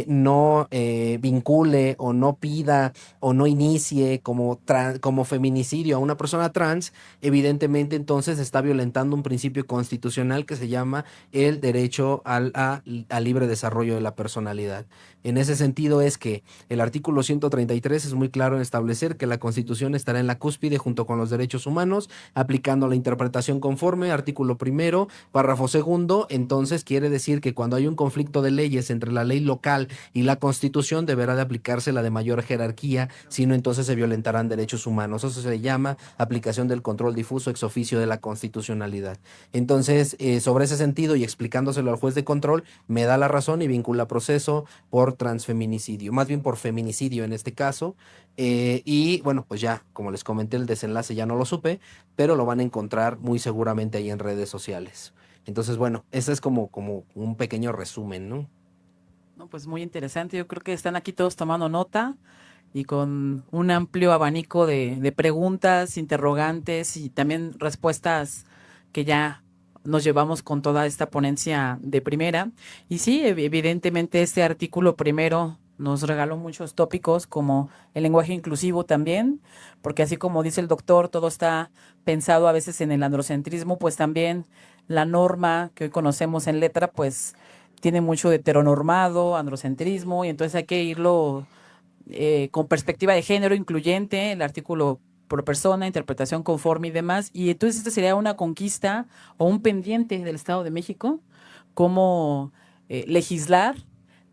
no vincule o no pida o no inicie como feminicidio a una persona trans, evidentemente entonces está violentando un principio constitucional que se llama el derecho al libre desarrollo de la personalidad. En ese sentido es que el artículo 133 es muy claro en establecer que la Constitución estará en la cúspide junto con los derechos humanos, aplicando la interpretación conforme, artículo primero, párrafo segundo. Entonces quiere decir que cuando hay un conflicto de leyes entre la ley local y la Constitución, deberá de aplicarse la de mayor jerarquía, si no entonces se violentarán derechos humanos. Eso se llama aplicación del control difuso ex oficio de la constitucionalidad. Entonces, sobre ese sentido y explicándoselo al juez de control, me da la razón y vincula proceso por transfeminicidio, más bien por feminicidio en este caso. Y bueno, pues ya, como les comenté, el desenlace ya no lo supe, pero lo van a encontrar muy seguramente ahí en redes sociales. Entonces, bueno, ese es como un pequeño resumen, ¿no? No, pues muy interesante. Yo creo que están aquí todos tomando nota y con un amplio abanico de preguntas, interrogantes y también respuestas que ya nos llevamos con toda esta ponencia de primera. Y sí, evidentemente este artículo primero nos regaló muchos tópicos como el lenguaje inclusivo también, porque así como dice el doctor, todo está pensado a veces en el androcentrismo, pues también la norma que hoy conocemos en letra, pues tiene mucho de heteronormado, androcentrismo, y entonces hay que irlo con perspectiva de género incluyente, el artículo por persona, interpretación conforme y demás. Y entonces esta sería una conquista o un pendiente del Estado de México, cómo legislar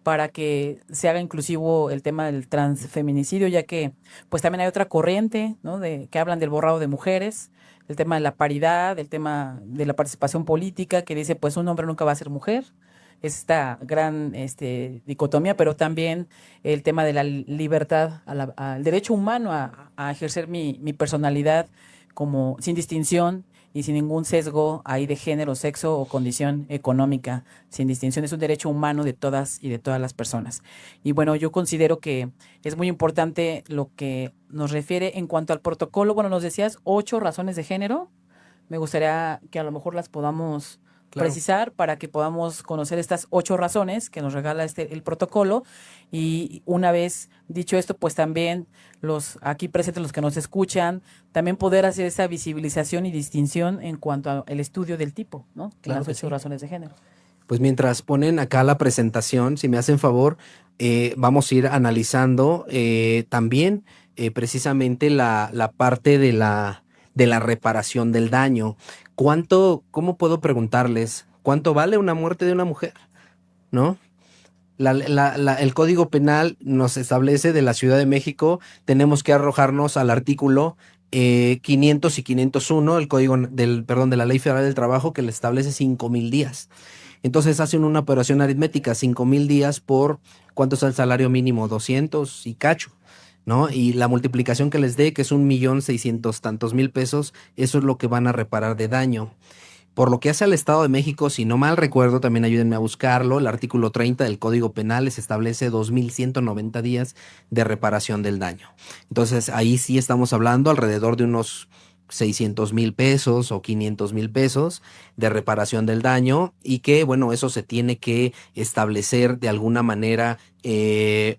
para que se haga inclusivo el tema del transfeminicidio, ya que pues también hay otra corriente, ¿no? Que hablan del borrado de mujeres, el tema de la paridad, el tema de la participación política, que dice pues un hombre nunca va a ser mujer, esta gran dicotomía, pero también el tema de la libertad, al derecho humano a ejercer mi personalidad como sin distinción y sin ningún sesgo ahí de género, sexo o condición económica, sin distinción. Es un derecho humano de todas y de todas las personas. Y bueno, yo considero que es muy importante lo que nos refiere en cuanto al protocolo. Bueno, nos decías 8 razones de género. Me gustaría que a lo mejor las podamos Claro. precisar para que podamos conocer estas 8 razones que nos regala el protocolo. Y una vez dicho esto, pues también los aquí presentes, los que nos escuchan, también poder hacer esa visibilización y distinción en cuanto al estudio del tipo, ¿no? Claro Las que 8 sí. razones de género. Pues mientras ponen acá la presentación, si me hacen favor, vamos a ir analizando también precisamente la parte de la reparación del daño. ¿Cómo puedo preguntarles, cuánto vale una muerte de una mujer? ¿No? El Código Penal nos establece de la Ciudad de México, tenemos que arrojarnos al artículo 500 y 501, el Código perdón, de la Ley Federal del Trabajo, que le establece 5,000 días. Entonces hacen una operación aritmética, 5,000 días por ¿cuánto es el salario mínimo? 200 y cacho, ¿no? Y la multiplicación que les dé, que es 1,600,000 tantos mil pesos, eso es lo que van a reparar de daño. Por lo que hace al Estado de México, si no mal recuerdo, también ayúdenme a buscarlo, el artículo 30 del Código Penal les establece 2,190 días de reparación del daño. Entonces ahí sí estamos hablando alrededor de unos 600,000 pesos o 500,000 pesos de reparación del daño, y que, bueno, eso se tiene que establecer de alguna manera,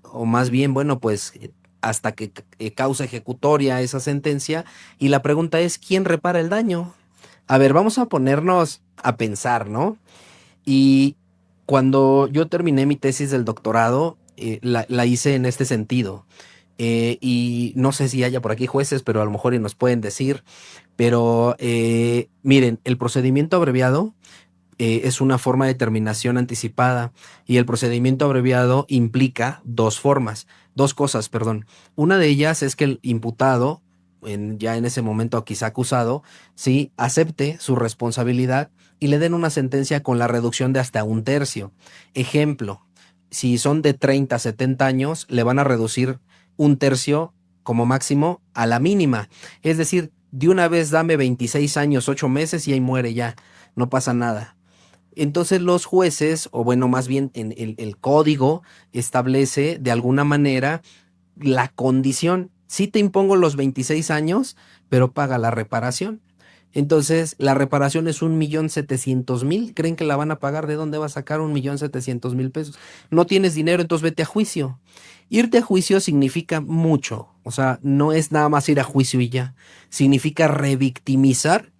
o más bien, bueno, pues hasta que causa ejecutoria esa sentencia. Y la pregunta es, ¿quién repara el daño? A ver, vamos a ponernos a pensar, ¿no? Y cuando yo terminé mi tesis del doctorado, la hice en este sentido. Y no sé si haya por aquí jueces, pero a lo mejor y nos pueden decir. Pero miren, el procedimiento abreviado es una forma de terminación anticipada, y el procedimiento abreviado implica dos cosas, perdón. Una de ellas es que el imputado, ya en ese momento quizá acusado, sí, acepte su responsabilidad y le den una sentencia con la reducción de hasta 1/3. Ejemplo, si son de 30 a 70 años, le van a reducir 1/3 como máximo a la mínima. Es decir, de una vez dame 26 años, 8 meses y ahí muere ya, no pasa nada. Entonces los jueces, o bueno, más bien en el código establece de alguna manera la condición. Sí te impongo los 26 años, pero paga la reparación. Entonces, la reparación es 1,700,000. ¿Creen que la van a pagar? ¿De dónde va a sacar 1,700,000 pesos? No tienes dinero, entonces vete a juicio. Irte a juicio significa mucho. O sea, no es nada más ir a juicio y ya. Significa revictimizar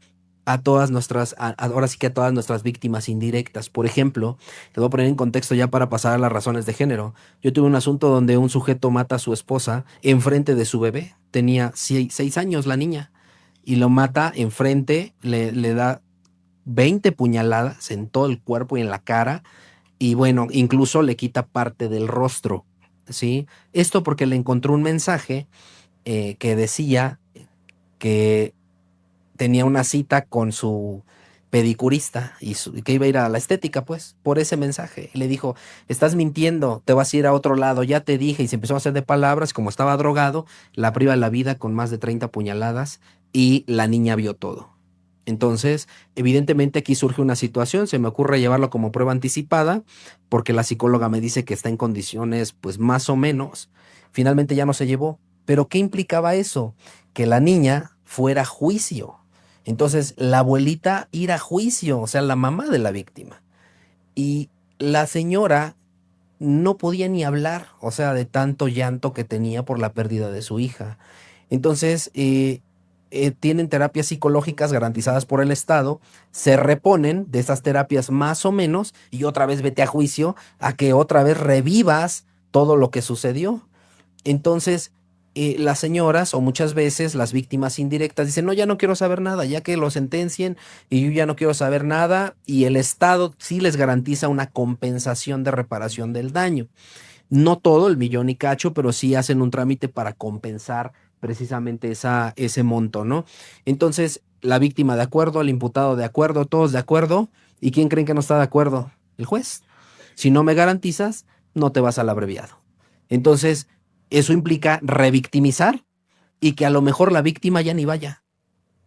a todas nuestras, ahora sí que a todas nuestras víctimas indirectas. Por ejemplo, te voy a poner en contexto ya para pasar a las razones de género. Yo tuve un asunto donde un sujeto mata a su esposa enfrente de su bebé. Tenía 6 años la niña, y lo mata enfrente, le da 20 puñaladas en todo el cuerpo y en la cara, y bueno, incluso le quita parte del rostro, ¿sí? Esto porque le encontró un mensaje que decía que tenía una cita con su pedicurista y que iba a ir a la estética, pues, por ese mensaje. Y le dijo, estás mintiendo, te vas a ir a otro lado, ya te dije. Y se empezó a hacer de palabras, como estaba drogado, la priva de la vida con más de 30 puñaladas, y la niña vio todo. Entonces, evidentemente aquí surge una situación, se me ocurre llevarlo como prueba anticipada, porque la psicóloga me dice que está en condiciones, pues, más o menos. Finalmente ya no se llevó. ¿Pero qué implicaba eso? Que la niña fuera a juicio. Entonces, la abuelita ir a juicio, o sea, la mamá de la víctima. Y la señora no podía ni hablar, o sea, de tanto llanto que tenía por la pérdida de su hija. Entonces, tienen terapias psicológicas garantizadas por el Estado, se reponen de esas terapias más o menos, y otra vez vete a juicio a que otra vez revivas todo lo que sucedió. Entonces, las señoras, o muchas veces las víctimas indirectas, dicen, no, ya no quiero saber nada, ya que lo sentencien, y yo ya no quiero saber nada, y el Estado sí les garantiza una compensación de reparación del daño. No todo, el millón y cacho, pero sí hacen un trámite para compensar precisamente ese monto, ¿no? Entonces, la víctima de acuerdo, el imputado de acuerdo, todos de acuerdo. ¿Y quién creen que no está de acuerdo? El juez. Si no me garantizas, no te vas al abreviado. Entonces, eso implica revictimizar y que a lo mejor la víctima ya ni vaya.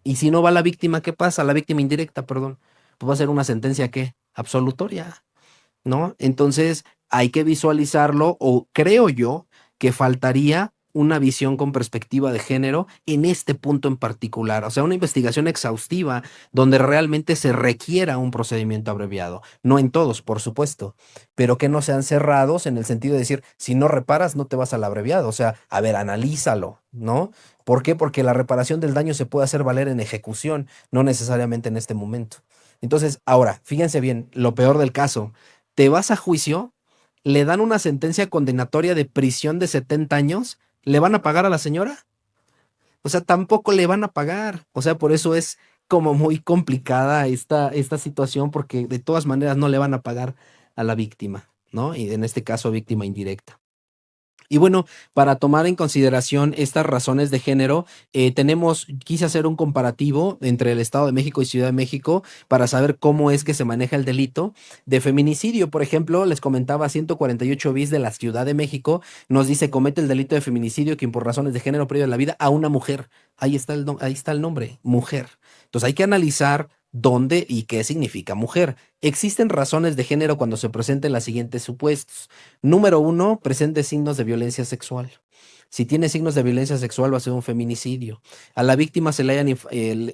Y si no va la víctima, ¿qué pasa? La víctima indirecta, perdón. Pues va a ser una sentencia, ¿qué? Absolutoria, ¿no? Entonces hay que visualizarlo, o creo yo que faltaría una visión con perspectiva de género en este punto en particular, o sea, una investigación exhaustiva donde realmente se requiera un procedimiento abreviado, no en todos, por supuesto, pero que no sean cerrados en el sentido de decir, si no reparas, no te vas al abreviado, o sea, a ver, analízalo, ¿no? ¿Por qué? Porque la reparación del daño se puede hacer valer en ejecución, no necesariamente en este momento. Entonces, ahora, fíjense bien, lo peor del caso, te vas a juicio, le dan una sentencia condenatoria de prisión de 70 años, ¿le van a pagar a la señora? O sea, tampoco le van a pagar. O sea, por eso es como muy complicada esta situación, porque de todas maneras no le van a pagar a la víctima, ¿no? Y en este caso, víctima indirecta. Y bueno, para tomar en consideración estas razones de género, quise hacer un comparativo entre el Estado de México y Ciudad de México para saber cómo es que se maneja el delito de feminicidio. Por ejemplo, les comentaba 148 bis de la Ciudad de México, nos dice comete el delito de feminicidio quien por razones de género priva la vida a una mujer. Ahí está el nombre, mujer. Entonces hay que analizar dónde y qué significa mujer. Existen razones de género cuando se presenten los siguientes supuestos. Número uno, presente signos de violencia sexual. Si tiene signos de violencia sexual, va a ser un feminicidio. A la víctima se le hayan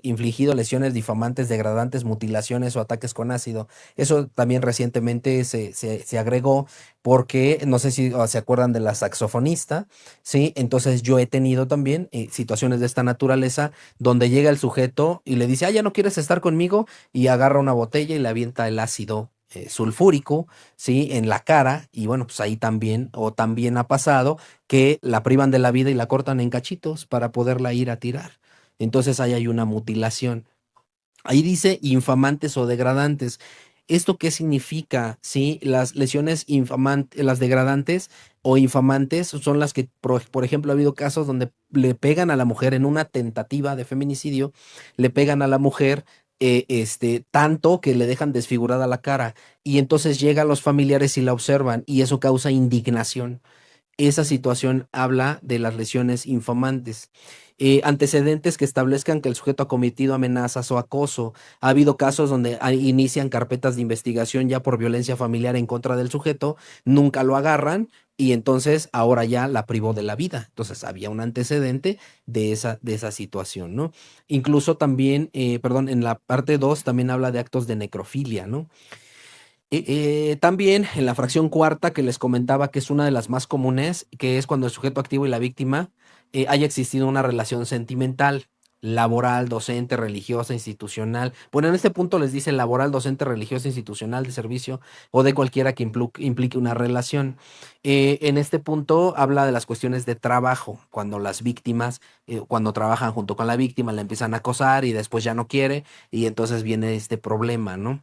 infligido lesiones difamantes, degradantes, mutilaciones o ataques con ácido. Eso también recientemente se agregó porque, no sé si se acuerdan de la saxofonista, ¿sí? Entonces yo he tenido también situaciones de esta naturaleza donde llega el sujeto y le dice, ah, ya no quieres estar conmigo, y agarra una botella y le avienta el ácido sulfúrico, ¿sí? En la cara, y bueno, pues ahí también, o también ha pasado que la privan de la vida y la cortan en cachitos para poderla ir a tirar. Entonces ahí hay una mutilación. Ahí dice infamantes o degradantes. ¿Esto qué significa? Sí, las lesiones infamantes, las degradantes o infamantes son las que, por ejemplo, ha habido casos donde le pegan a la mujer en una tentativa de feminicidio, le pegan a la mujer tanto que le dejan desfigurada la cara, y entonces llegan los familiares y la observan y eso causa indignación. Esa situación habla de las lesiones infamantes. Antecedentes que establezcan que el sujeto ha cometido amenazas o acoso. Ha habido casos donde inician carpetas de investigación ya por violencia familiar en contra del sujeto, nunca lo agarran y entonces ahora ya la privó de la vida. Entonces había un antecedente de esa situación, ¿no? Incluso también, perdón, en la parte 2 también habla de actos de necrofilia, ¿no? También en la fracción cuarta que les comentaba que es una de las más comunes, que es cuando el sujeto activo y la víctima haya existido una relación sentimental, laboral, docente, religiosa, institucional. Bueno, en este punto les dice laboral, docente, religiosa, institucional, de servicio o de cualquiera que implique una relación. En este punto habla de las cuestiones de trabajo, cuando las víctimas, cuando trabajan junto con la víctima, la empiezan a acosar y después ya no quiere y entonces viene este problema, ¿no?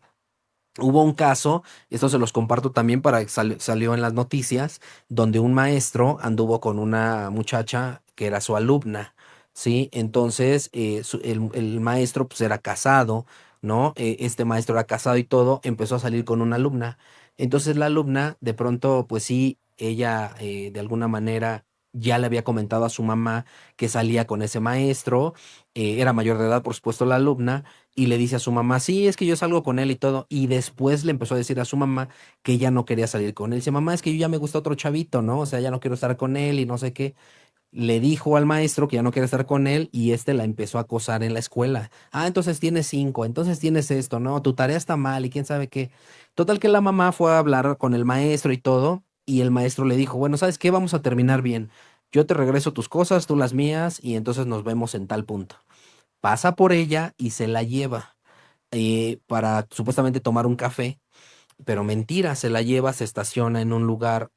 Hubo un caso, esto se los comparto también para que salió en las noticias, donde un maestro anduvo con una muchacha que era su alumna, ¿sí? Entonces, el maestro pues era casado, ¿no? Este maestro era casado y todo, empezó a salir con una alumna. Entonces la alumna, de pronto, pues sí, ella de alguna manera ya le había comentado a su mamá que salía con ese maestro, era mayor de edad, por supuesto, la alumna, y le dice a su mamá, sí, es que yo salgo con él y todo. Y después le empezó a decir a su mamá que ella no quería salir con él. Dice, mamá, es que yo ya me gusta otro chavito, ¿no? O sea, ya no quiero estar con él y no sé qué. Le dijo al maestro que ya no quiere estar con él y la empezó a acosar en la escuela. Ah, entonces tienes 5, entonces tienes esto, ¿no? Tu tarea está mal y quién sabe qué. Total que la mamá fue a hablar con el maestro y todo, y el maestro le dijo, bueno, ¿sabes qué? Vamos a terminar bien. Yo te regreso tus cosas, tú las mías, y entonces nos vemos en tal punto. Pasa por ella y se la lleva para supuestamente tomar un café, pero mentira, se la lleva, se estaciona en un lugar,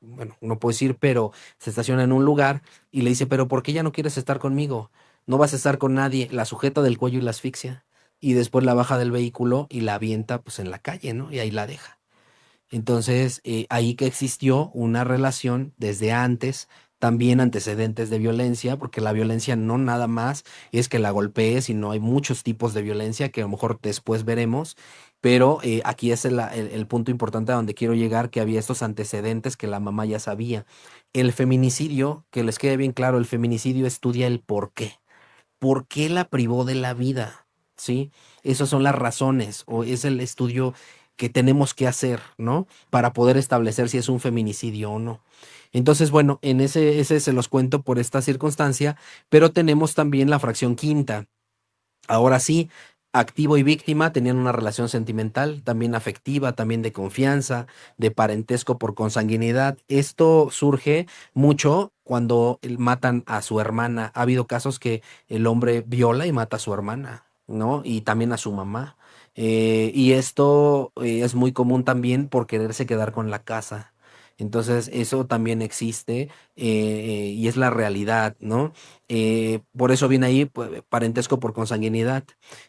bueno, no puedo decir, pero se estaciona en un lugar y le dice, pero ¿por qué ya no quieres estar conmigo? No vas a estar con nadie. La sujeta del cuello y la asfixia. Y después la baja del vehículo y la avienta pues en la calle, ¿no? Y ahí la deja. Entonces, ahí que existió una relación desde antes, también antecedentes de violencia, porque la violencia no nada más es que la golpees, sino hay muchos tipos de violencia que a lo mejor después veremos, pero aquí es el punto importante a donde quiero llegar, que había estos antecedentes que la mamá ya sabía. El feminicidio, que les quede bien claro, el feminicidio estudia el por qué. ¿por qué la privó de la vida? ¿Sí? Esas son las razones o es el estudio que tenemos que hacer, ¿no? Para poder establecer si es un feminicidio o no. Entonces, bueno, en ese se los cuento por esta circunstancia, pero tenemos también la fracción quinta. Ahora sí, activo y víctima tenían una relación sentimental, también afectiva, también de confianza, de parentesco por consanguinidad. Esto surge mucho cuando matan a su hermana. Ha habido casos que el hombre viola y mata a su hermana, ¿no? Y también a su mamá. Y esto es muy común también por quererse quedar con la casa. Entonces, eso también existe y es la realidad, ¿no? Por eso viene ahí pues, parentesco por consanguinidad,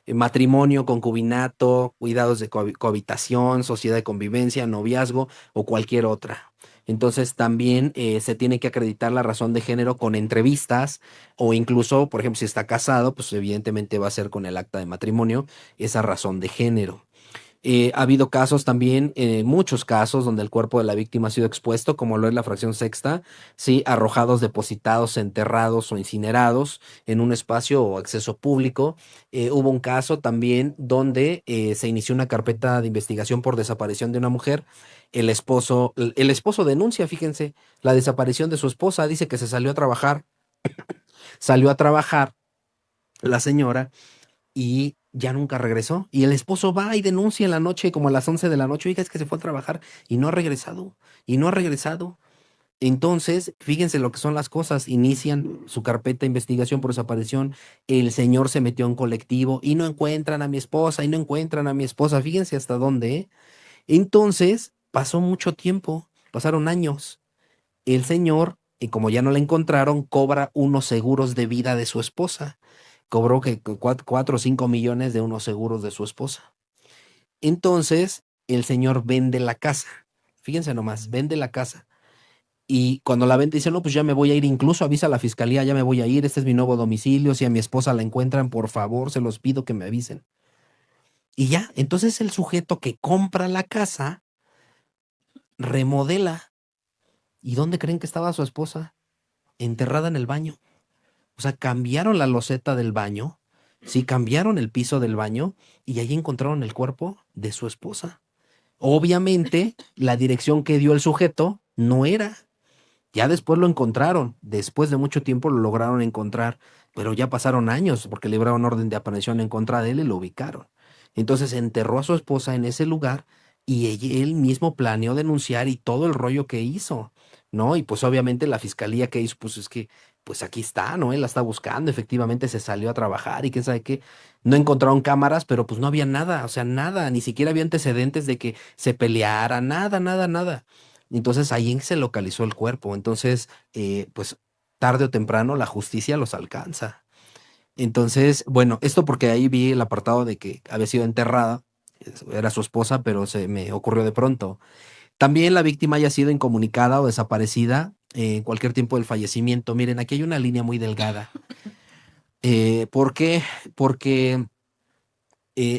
matrimonio, concubinato, cuidados de cohabitación, sociedad de convivencia, noviazgo o cualquier otra. Entonces también se tiene que acreditar la razón de género con entrevistas o incluso, por ejemplo, si está casado, pues evidentemente va a ser con el acta de matrimonio esa razón de género. Ha habido casos también, muchos casos, donde el cuerpo de la víctima ha sido expuesto, como lo es la fracción sexta, sí, arrojados, depositados, enterrados o incinerados en un espacio o acceso público. Hubo un caso también donde se inició una carpeta de investigación por desaparición de una mujer. El esposo denuncia, fíjense, la desaparición de su esposa, dice que se salió a trabajar la señora y ya nunca regresó. Y el esposo va y denuncia en la noche, como a las 11 de la noche, oiga, es que se fue a trabajar y no ha regresado, y no ha regresado. Entonces, fíjense lo que son las cosas, inician su carpeta de investigación por desaparición, el señor se metió en colectivo y no encuentran a mi esposa, y no encuentran a mi esposa, fíjense hasta dónde, ¿eh? Entonces, pasó mucho tiempo, pasaron años. El señor, y como ya no la encontraron, cobra unos seguros de vida de su esposa. Cobró que 4 o 5 millones de unos seguros de su esposa. Entonces, el señor vende la casa. Fíjense nomás, vende la casa. Y cuando la vende, dice, no, pues ya me voy a ir, incluso avisa a la fiscalía, ya me voy a ir, este es mi nuevo domicilio, si a mi esposa la encuentran, por favor, se los pido que me avisen. Y ya, entonces el sujeto que compra la casa, remodela. ¿Y dónde creen que estaba su esposa? Enterrada en el baño. O sea, cambiaron la loseta del baño, sí, cambiaron el piso del baño y ahí encontraron el cuerpo de su esposa. Obviamente, la dirección que dio el sujeto no era. Ya después lo encontraron, después de mucho tiempo lo lograron encontrar, pero ya pasaron años porque libraron orden de aprehensión en contra de él y lo ubicaron. Entonces enterró a su esposa en ese lugar y él mismo planeó denunciar y todo el rollo que hizo, ¿no? Y pues obviamente la fiscalía que hizo, pues es que, pues aquí está, ¿no? Él la está buscando, efectivamente se salió a trabajar y quién sabe qué. No encontraron cámaras, pero pues no había nada, o sea, nada, ni siquiera había antecedentes de que se peleara, nada, nada, nada. Entonces ahí se localizó el cuerpo. Entonces, pues tarde o temprano la justicia los alcanza. Entonces, bueno, esto porque ahí vi el apartado de que había sido enterrada, era su esposa, pero se me ocurrió de pronto. También la víctima haya sido incomunicada o desaparecida en cualquier tiempo del fallecimiento. Miren, aquí hay una línea muy delgada. ¿Por qué? Porque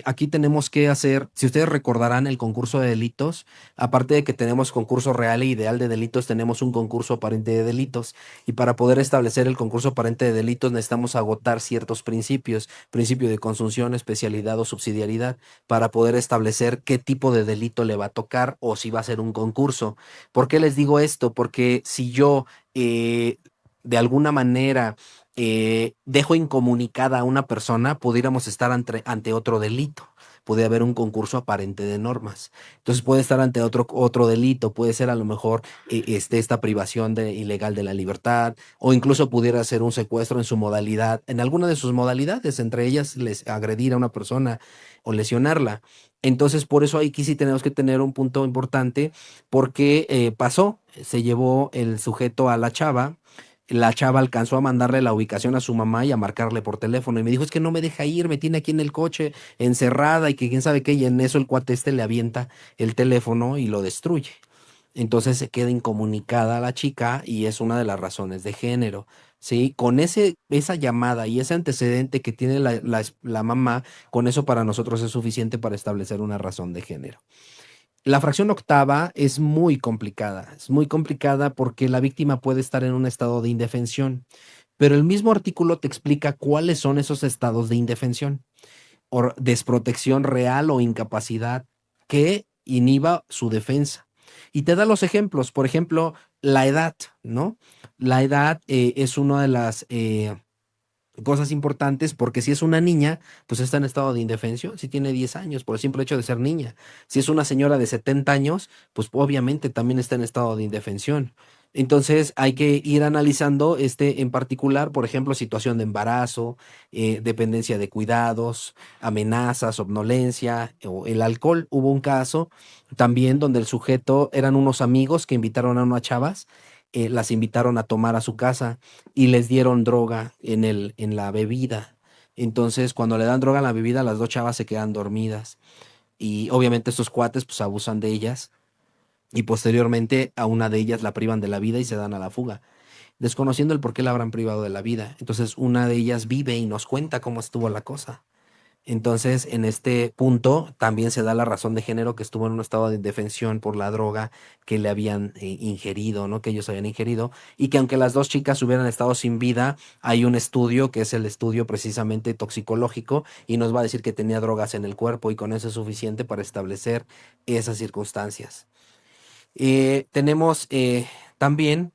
aquí tenemos que hacer, si ustedes recordarán el concurso de delitos, aparte de que tenemos concurso real e ideal de delitos, tenemos un concurso aparente de delitos. Y para poder establecer el concurso aparente de delitos necesitamos agotar ciertos principios, principio de consunción, especialidad o subsidiariedad, para poder establecer qué tipo de delito le va a tocar o si va a ser un concurso. ¿Por qué les digo esto? Porque si yo de alguna manera dejo incomunicada a una persona, pudiéramos estar ante otro delito. Puede haber un concurso aparente de normas. Entonces puede estar ante otro delito, puede ser a lo mejor esta privación ilegal de la libertad, o incluso pudiera ser un secuestro en su modalidad, en alguna de sus modalidades, entre ellas agredir a una persona o lesionarla. Entonces, por eso aquí sí tenemos que tener un punto importante, porque se llevó el sujeto a la chava alcanzó a mandarle la ubicación a su mamá y a marcarle por teléfono. Y me dijo, es que no me deja ir, me tiene aquí en el coche encerrada y que quién sabe qué. Y en eso el cuate le avienta el teléfono y lo destruye. Entonces se queda incomunicada la chica y es una de las razones de género. ¿Sí? Con esa llamada y ese antecedente que tiene la mamá, con eso para nosotros es suficiente para establecer una razón de género. La fracción octava es muy complicada porque la víctima puede estar en un estado de indefensión, pero el mismo artículo te explica cuáles son esos estados de indefensión o desprotección real o incapacidad que inhiba su defensa. Y te da los ejemplos, por ejemplo, la edad, ¿no? La edad es una de las cosas importantes porque si es una niña, pues está en estado de indefensión, si tiene 10 años, por el simple hecho de ser niña. Si es una señora de 70 años, pues obviamente también está en estado de indefensión. Entonces hay que ir analizando en particular, por ejemplo, situación de embarazo, dependencia de cuidados, amenazas, somnolencia o el alcohol. Hubo un caso también donde el sujeto eran unos amigos que invitaron a unas chavas, las invitaron a tomar a su casa y les dieron droga en la bebida. Entonces, cuando le dan droga en la bebida, las dos chavas se quedan dormidas. Y obviamente estos cuates pues abusan de ellas y posteriormente a una de ellas la privan de la vida y se dan a la fuga, desconociendo el por qué la habrán privado de la vida. Entonces, una de ellas vive y nos cuenta cómo estuvo la cosa. Entonces, en este punto también se da la razón de género que estuvo en un estado de indefensión por la droga que le habían ingerido, ¿no? Que ellos habían ingerido, y que aunque las dos chicas hubieran estado sin vida, hay un estudio que es el estudio precisamente toxicológico y nos va a decir que tenía drogas en el cuerpo y con eso es suficiente para establecer esas circunstancias. Tenemos también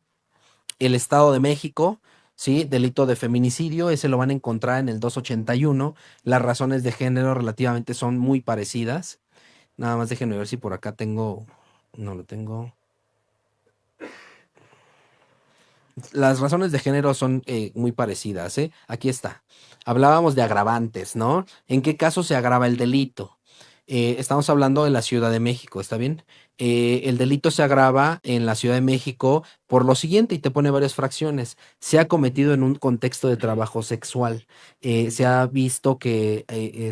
el Estado de México, ¿sí? Delito de feminicidio, ese lo van a encontrar en el 281. Las razones de género relativamente son muy parecidas. Nada más déjenme ver si por acá tengo, no lo tengo. Las razones de género son muy parecidas, ¿eh? Aquí está. Hablábamos de agravantes, ¿no? ¿En qué caso se agrava el delito? Estamos hablando de la Ciudad de México, ¿está bien? El delito se agrava en la Ciudad de México por lo siguiente y te pone varias fracciones. Se ha cometido en un contexto de trabajo sexual. Se ha visto que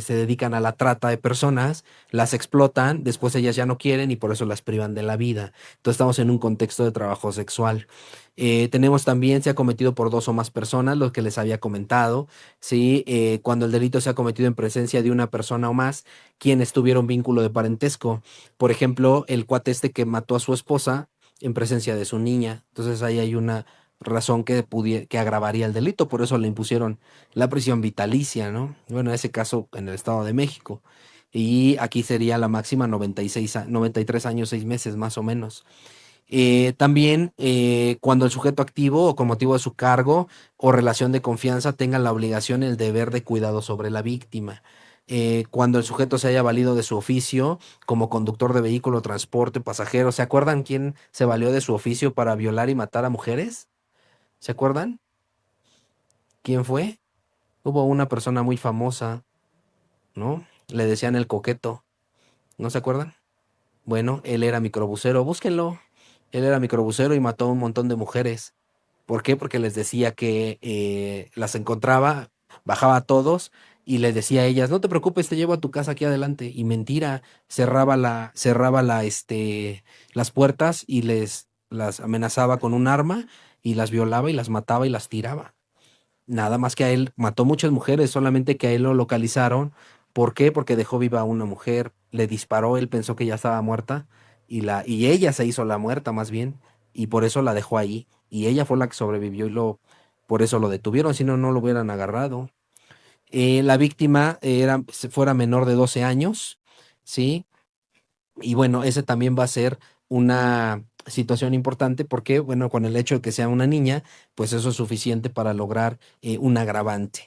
se dedican a la trata de personas, las explotan, después ellas ya no quieren y por eso las privan de la vida. Entonces estamos en un contexto de trabajo sexual. Tenemos también, se ha cometido por dos o más personas, lo que les había comentado, ¿sí? Cuando el delito se ha cometido en presencia de una persona o más, quienes tuvieron vínculo de parentesco. Por ejemplo, el cuate que mató a su esposa en presencia de su niña. Entonces ahí hay una razón que agravaría el delito, por eso le impusieron la prisión vitalicia, ¿no? Bueno, en ese caso en el Estado de México. Y aquí sería la máxima 93 años, 6 meses más o menos. También cuando el sujeto activo o con motivo de su cargo o relación de confianza tenga la obligación y el deber de cuidado sobre la víctima. Cuando el sujeto se haya valido de su oficio como conductor de vehículo, transporte, pasajero. ¿Se acuerdan quién se valió de su oficio para violar y matar a mujeres? ¿Se acuerdan? ¿Quién fue? Hubo una persona muy famosa, ¿no? Le decían el coqueto. ¿No se acuerdan? Bueno, él era microbusero, búsquenlo. Él era microbusero y mató a un montón de mujeres. ¿Por qué? Porque les decía que las encontraba, bajaba a todos y les decía a ellas, no te preocupes, te llevo a tu casa aquí adelante. Y mentira, las puertas y las amenazaba con un arma y las violaba y las mataba y las tiraba. Nada más que a él mató muchas mujeres, solamente que a él lo localizaron. ¿Por qué? Porque dejó viva a una mujer, le disparó, él pensó que ya estaba muerta y ella se hizo la muerta más bien y por eso la dejó ahí y ella fue la que sobrevivió por eso lo detuvieron, si no, no lo hubieran agarrado. La víctima fuera menor de 12 años, ¿sí? Y bueno, ese también va a ser una situación importante porque, bueno, con el hecho de que sea una niña, pues eso es suficiente para lograr un agravante.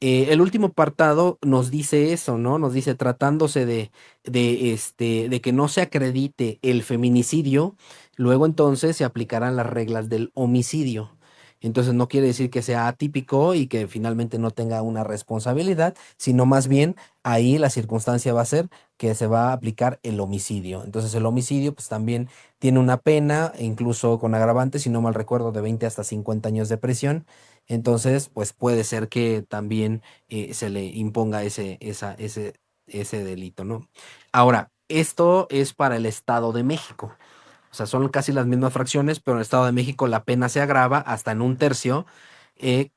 El último apartado nos dice eso, ¿no? Nos dice tratándose de que no se acredite el feminicidio, luego entonces se aplicarán las reglas del homicidio. Entonces no quiere decir que sea atípico y que finalmente no tenga una responsabilidad, sino más bien ahí la circunstancia va a ser que se va a aplicar el homicidio. Entonces el homicidio pues también tiene una pena, e incluso con agravantes, si no mal recuerdo, de 20 hasta 50 años de prisión. Entonces, pues puede ser que también se le imponga ese delito, ¿no? Ahora, esto es para el Estado de México. O sea, son casi las mismas fracciones, pero en el Estado de México la pena se agrava hasta en un tercio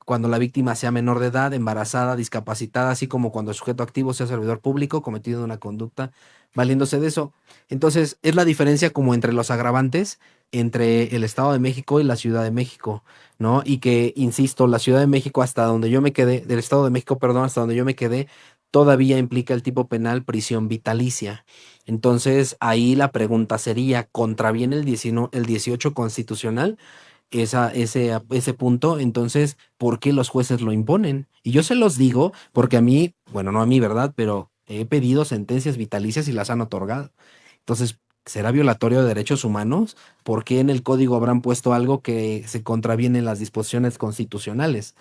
cuando la víctima sea menor de edad, embarazada, discapacitada, así como cuando el sujeto activo sea servidor público cometido una conducta valiéndose de eso. Entonces, es la diferencia como entre los agravantes entre el Estado de México y la Ciudad de México, ¿no? Y que, insisto, la Ciudad de México hasta donde yo me quedé, del Estado de México, perdón, hasta donde yo me quedé, todavía implica el tipo penal prisión vitalicia. Entonces, ahí la pregunta sería, ¿contraviene el 18 constitucional? Ese punto, entonces, ¿por qué los jueces lo imponen? Y yo se los digo porque a mí, bueno, no a mí, ¿verdad? Pero he pedido sentencias vitalicias y las han otorgado. Entonces, ¿será violatorio de derechos humanos? ¿Por qué en el código habrán puesto algo que se contraviene en las disposiciones constitucionales?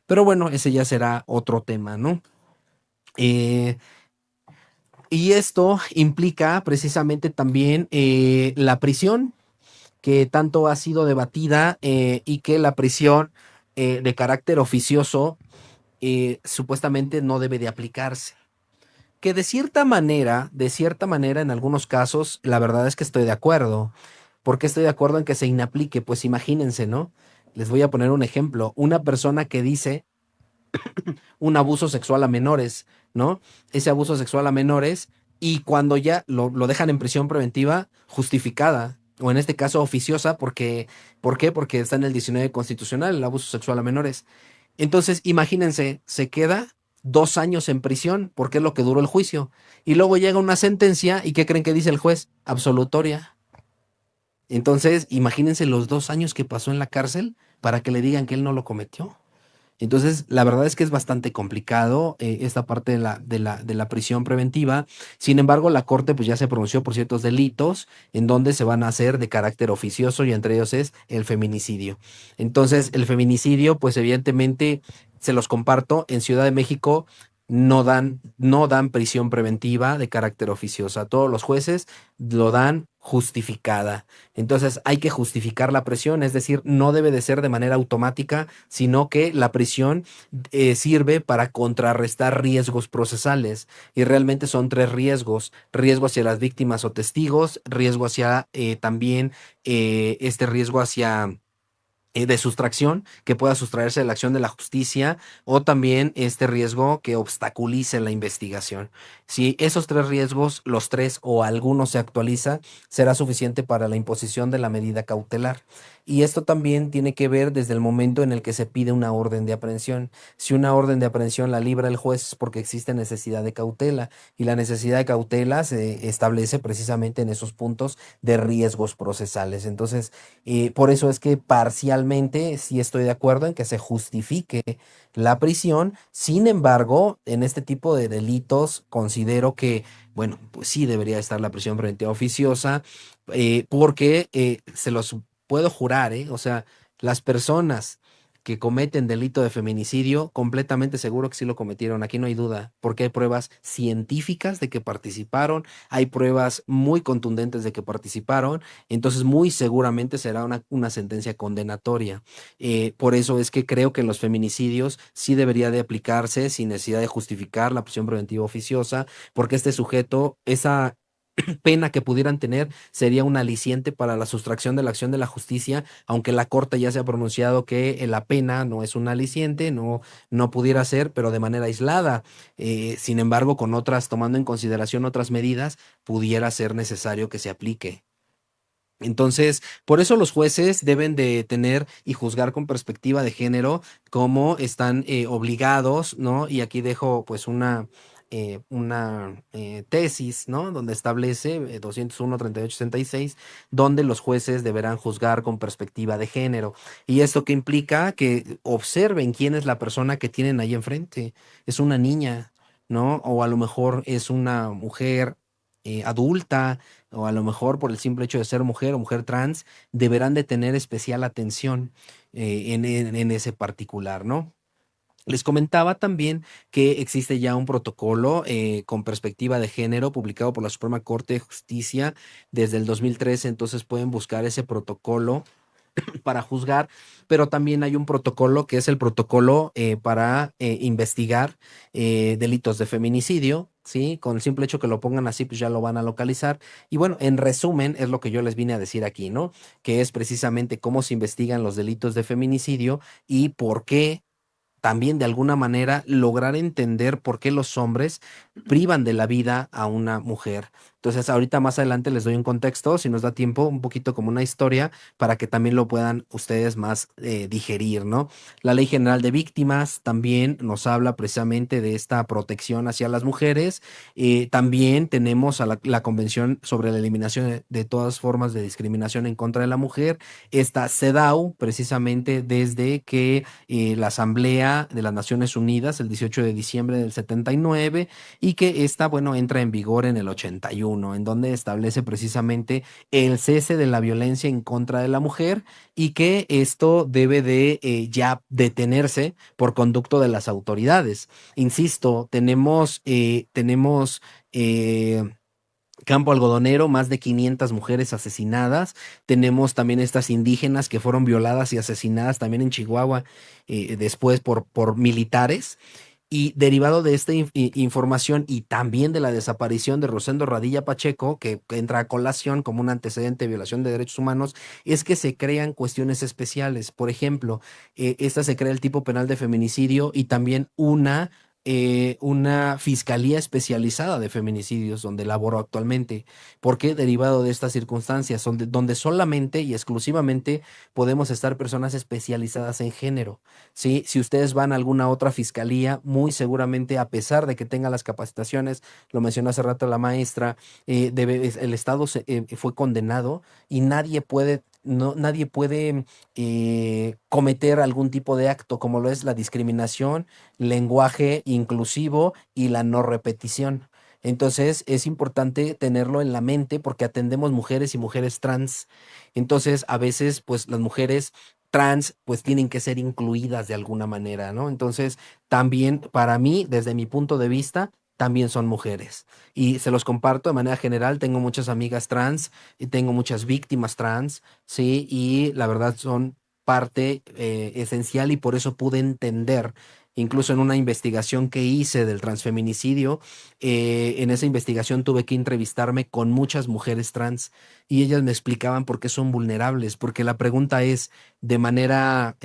Pero bueno, ese ya será otro tema, ¿no? Eh, y esto implica precisamente también la prisión que tanto ha sido debatida y que la prisión de carácter oficioso supuestamente no debe de aplicarse. Que de cierta manera, en algunos casos, la verdad es que estoy de acuerdo. ¿Por qué estoy de acuerdo en que se inaplique? Pues imagínense, ¿no? Les voy a poner un ejemplo. Una persona que dice un abuso sexual a menores, ¿no? Ese abuso sexual a menores y cuando ya lo dejan en prisión preventiva justificada, o en este caso oficiosa, porque, ¿por qué? Porque está en el 19 constitucional, el abuso sexual a menores. Entonces, imagínense, se queda 2 años en prisión, porque es lo que duró el juicio. Y luego llega una sentencia, ¿y qué creen que dice el juez? Absolutoria. Entonces, imagínense los 2 años que pasó en la cárcel para que le digan que él no lo cometió. Entonces, la verdad es que es bastante complicado esta parte de la prisión preventiva. Sin embargo, la Corte pues ya se pronunció por ciertos delitos en donde se van a hacer de carácter oficioso y entre ellos es el feminicidio. Entonces, el feminicidio pues evidentemente se los comparto, en Ciudad de México no dan prisión preventiva de carácter oficioso. A todos los jueces lo dan justificada. Entonces hay que justificar la prisión, es decir, no debe de ser de manera automática, sino que la prisión sirve para contrarrestar riesgos procesales. Y realmente son tres riesgos: riesgo hacia las víctimas o testigos, riesgo hacia también este riesgo hacia de sustracción, que pueda sustraerse de la acción de la justicia, o también este riesgo que obstaculice la investigación. Si esos tres riesgos, los tres o alguno se actualiza, será suficiente para la imposición de la medida cautelar. Y esto también tiene que ver desde el momento en el que se pide una orden de aprehensión. Si una orden de aprehensión la libra el juez es porque existe necesidad de cautela, y la necesidad de cautela se establece precisamente en esos puntos de riesgos procesales. Entonces, por eso es que parcialmente sí estoy de acuerdo en que se justifique la prisión. Sin embargo, en este tipo de delitos considero que, bueno, pues sí debería estar la prisión preventiva oficiosa, porque se los puedo jurar, o sea, las personas que cometen delito de feminicidio, completamente seguro que sí lo cometieron. Aquí no hay duda, porque hay pruebas científicas de que participaron, hay pruebas muy contundentes de que participaron. Entonces muy seguramente será una sentencia condenatoria. Por eso es que creo que en los feminicidios sí debería de aplicarse sin necesidad de justificar la prisión preventiva oficiosa, porque este sujeto, esa pena que pudieran tener sería un aliciente para la sustracción de la acción de la justicia, aunque la Corte ya se ha pronunciado que la pena no es un aliciente, no pudiera ser, pero de manera aislada. Sin embargo, con otras, tomando en consideración otras medidas, pudiera ser necesario que se aplique. Entonces, por eso los jueces deben de tener y juzgar con perspectiva de género, como están obligados, ¿no? Y aquí dejo pues una tesis, ¿no? Donde establece 201, 38, 66, donde los jueces deberán juzgar con perspectiva de género. ¿Y esto qué implica? Que observen quién es la persona que tienen ahí enfrente. Es una niña, ¿no? O a lo mejor es una mujer adulta, o a lo mejor por el simple hecho de ser mujer o mujer trans, deberán de tener especial atención en ese particular, ¿no? Les comentaba también que existe ya un protocolo con perspectiva de género publicado por la Suprema Corte de Justicia desde el 2013, entonces pueden buscar ese protocolo para juzgar, pero también hay un protocolo que es el protocolo para investigar delitos de feminicidio, ¿sí? Con el simple hecho que lo pongan así, pues ya lo van a localizar. Y bueno, en resumen, es lo que yo les vine a decir aquí, ¿no? Que es precisamente cómo se investigan los delitos de feminicidio y por qué también de alguna manera lograr entender por qué los hombres privan de la vida a una mujer. Entonces, Entonces, ahorita más adelante les doy un contexto, si nos da tiempo, un poquito como una historia, para que también lo puedan ustedes más digerir, ¿no? La Ley General de Víctimas también nos habla precisamente de esta protección hacia las mujeres. También tenemos a la Convención sobre la Eliminación de todas formas de discriminación en contra de la mujer. Esta CEDAW, precisamente desde que la Asamblea de las Naciones Unidas, el 18 de diciembre del 79, y que esta, bueno, entra en vigor en el 81, en donde establece precisamente el cese de la violencia en contra de la mujer y que esto debe de ya detenerse por conducto de las autoridades. Insisto, tenemos Campo Algodonero, más de 500 mujeres asesinadas. Tenemos también estas indígenas que fueron violadas y asesinadas también en Chihuahua, después por militares. Y derivado de esta información y también de la desaparición de Rosendo Radilla Pacheco, que entra a colación como un antecedente de violación de derechos humanos, es que se crean cuestiones especiales. Por ejemplo, esta se crea el tipo penal de feminicidio y también una fiscalía especializada de feminicidios donde laboro actualmente. Porque derivado de estas circunstancias, donde solamente y exclusivamente podemos estar personas especializadas en género. ¿Sí? Si ustedes van a alguna otra fiscalía, muy seguramente, a pesar de que tenga las capacitaciones, lo mencionó hace rato la maestra, el Estado fue condenado y nadie puede, no, nadie puede cometer algún tipo de acto como lo es la discriminación, lenguaje inclusivo y la no repetición. Entonces es importante tenerlo en la mente porque atendemos mujeres y mujeres trans. Entonces a veces pues las mujeres trans pues tienen que ser incluidas de alguna manera, ¿no? Entonces también para mí, desde mi punto de vista, también son mujeres. Y se los comparto de manera general, tengo muchas amigas trans y tengo muchas víctimas trans, ¿sí? Y la verdad son parte esencial y por eso pude entender. Incluso en una investigación que hice del transfeminicidio, en esa investigación tuve que entrevistarme con muchas mujeres trans y ellas me explicaban por qué son vulnerables, porque la pregunta es de manera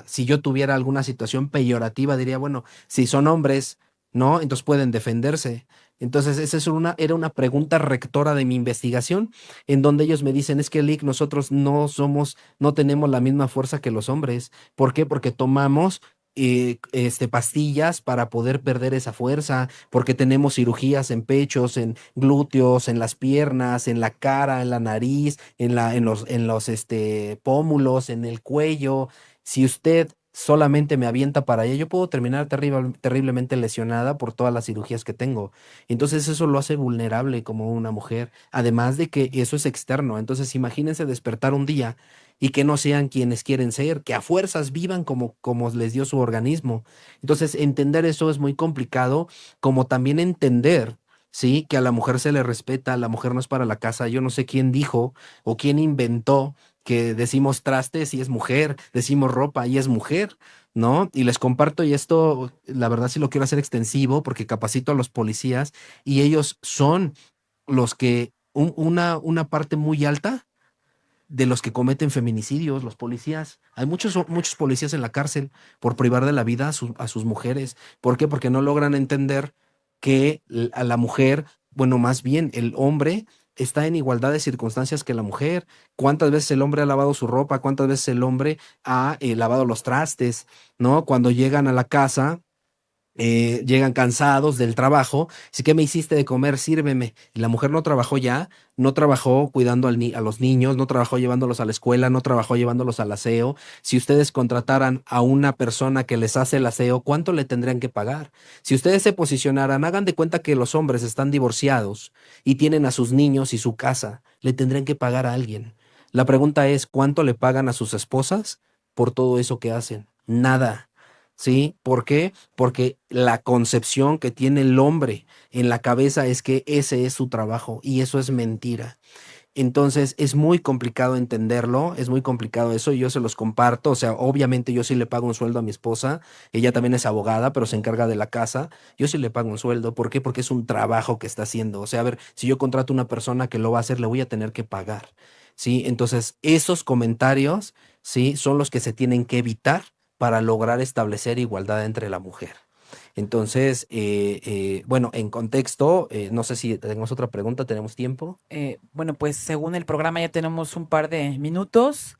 si yo tuviera alguna situación peyorativa, diría, bueno, si son hombres, ¿no? Entonces pueden defenderse. Entonces, era una pregunta rectora de mi investigación, en donde ellos me dicen, es que Lick, nosotros no tenemos la misma fuerza que los hombres. ¿Por qué? Porque tomamos pastillas para poder perder esa fuerza, porque tenemos cirugías en pechos, en glúteos, en las piernas, en la cara, en la nariz, en los pómulos, en el cuello. Si usted solamente me avienta para allá, yo puedo terminar terriblemente lesionada por todas las cirugías que tengo. Entonces eso lo hace vulnerable como una mujer, además de que eso es externo. Entonces imagínense despertar un día y que no sean quienes quieren ser, que a fuerzas vivan como les dio su organismo. Entonces, entender eso es muy complicado, como también entender, ¿sí? Que a la mujer se le respeta, la mujer no es para la casa. Yo no sé quién dijo o quién inventó que decimos trastes y es mujer, decimos ropa y es mujer, ¿no? Y les comparto, y esto, la verdad sí lo quiero hacer extensivo porque capacito a los policías y ellos son los que, una parte muy alta de los que cometen feminicidios, los policías. Hay muchos policías en la cárcel por privar de la vida a sus mujeres. ¿Por qué? Porque no logran entender que a la mujer, bueno, más bien el hombre está en igualdad de circunstancias que la mujer. ¿Cuántas veces el hombre ha lavado su ropa? ¿Cuántas veces el hombre ha lavado los trastes? ¿No? Cuando llegan a la casa, llegan cansados del trabajo. Así que me hiciste de comer, sírveme. Y la mujer no trabajó ya, no trabajó cuidando a los niños, no trabajó llevándolos a la escuela, no trabajó llevándolos al aseo. Si ustedes contrataran a una persona que les hace el aseo, ¿cuánto le tendrían que pagar? Si ustedes se posicionaran, hagan de cuenta que los hombres están divorciados y tienen a sus niños y su casa, le tendrían que pagar a alguien. La pregunta es, ¿cuánto le pagan a sus esposas por todo eso que hacen? Nada. ¿Sí? ¿Por qué? Porque la concepción que tiene el hombre en la cabeza es que ese es su trabajo y eso es mentira. Entonces es muy complicado entenderlo, es muy complicado eso y yo se los comparto. O sea, obviamente yo sí le pago un sueldo a mi esposa, ella también es abogada, pero se encarga de la casa. Yo sí le pago un sueldo. ¿Por qué? Porque es un trabajo que está haciendo. O sea, a ver, si yo contrato una persona que lo va a hacer, le voy a tener que pagar. ¿Sí? Entonces, esos comentarios, ¿sí? Son los que se tienen que evitar para lograr establecer igualdad entre la mujer. Entonces, bueno, en contexto, no sé si tenemos otra pregunta, ¿tenemos tiempo? Bueno, pues según el programa ya tenemos un par de minutos,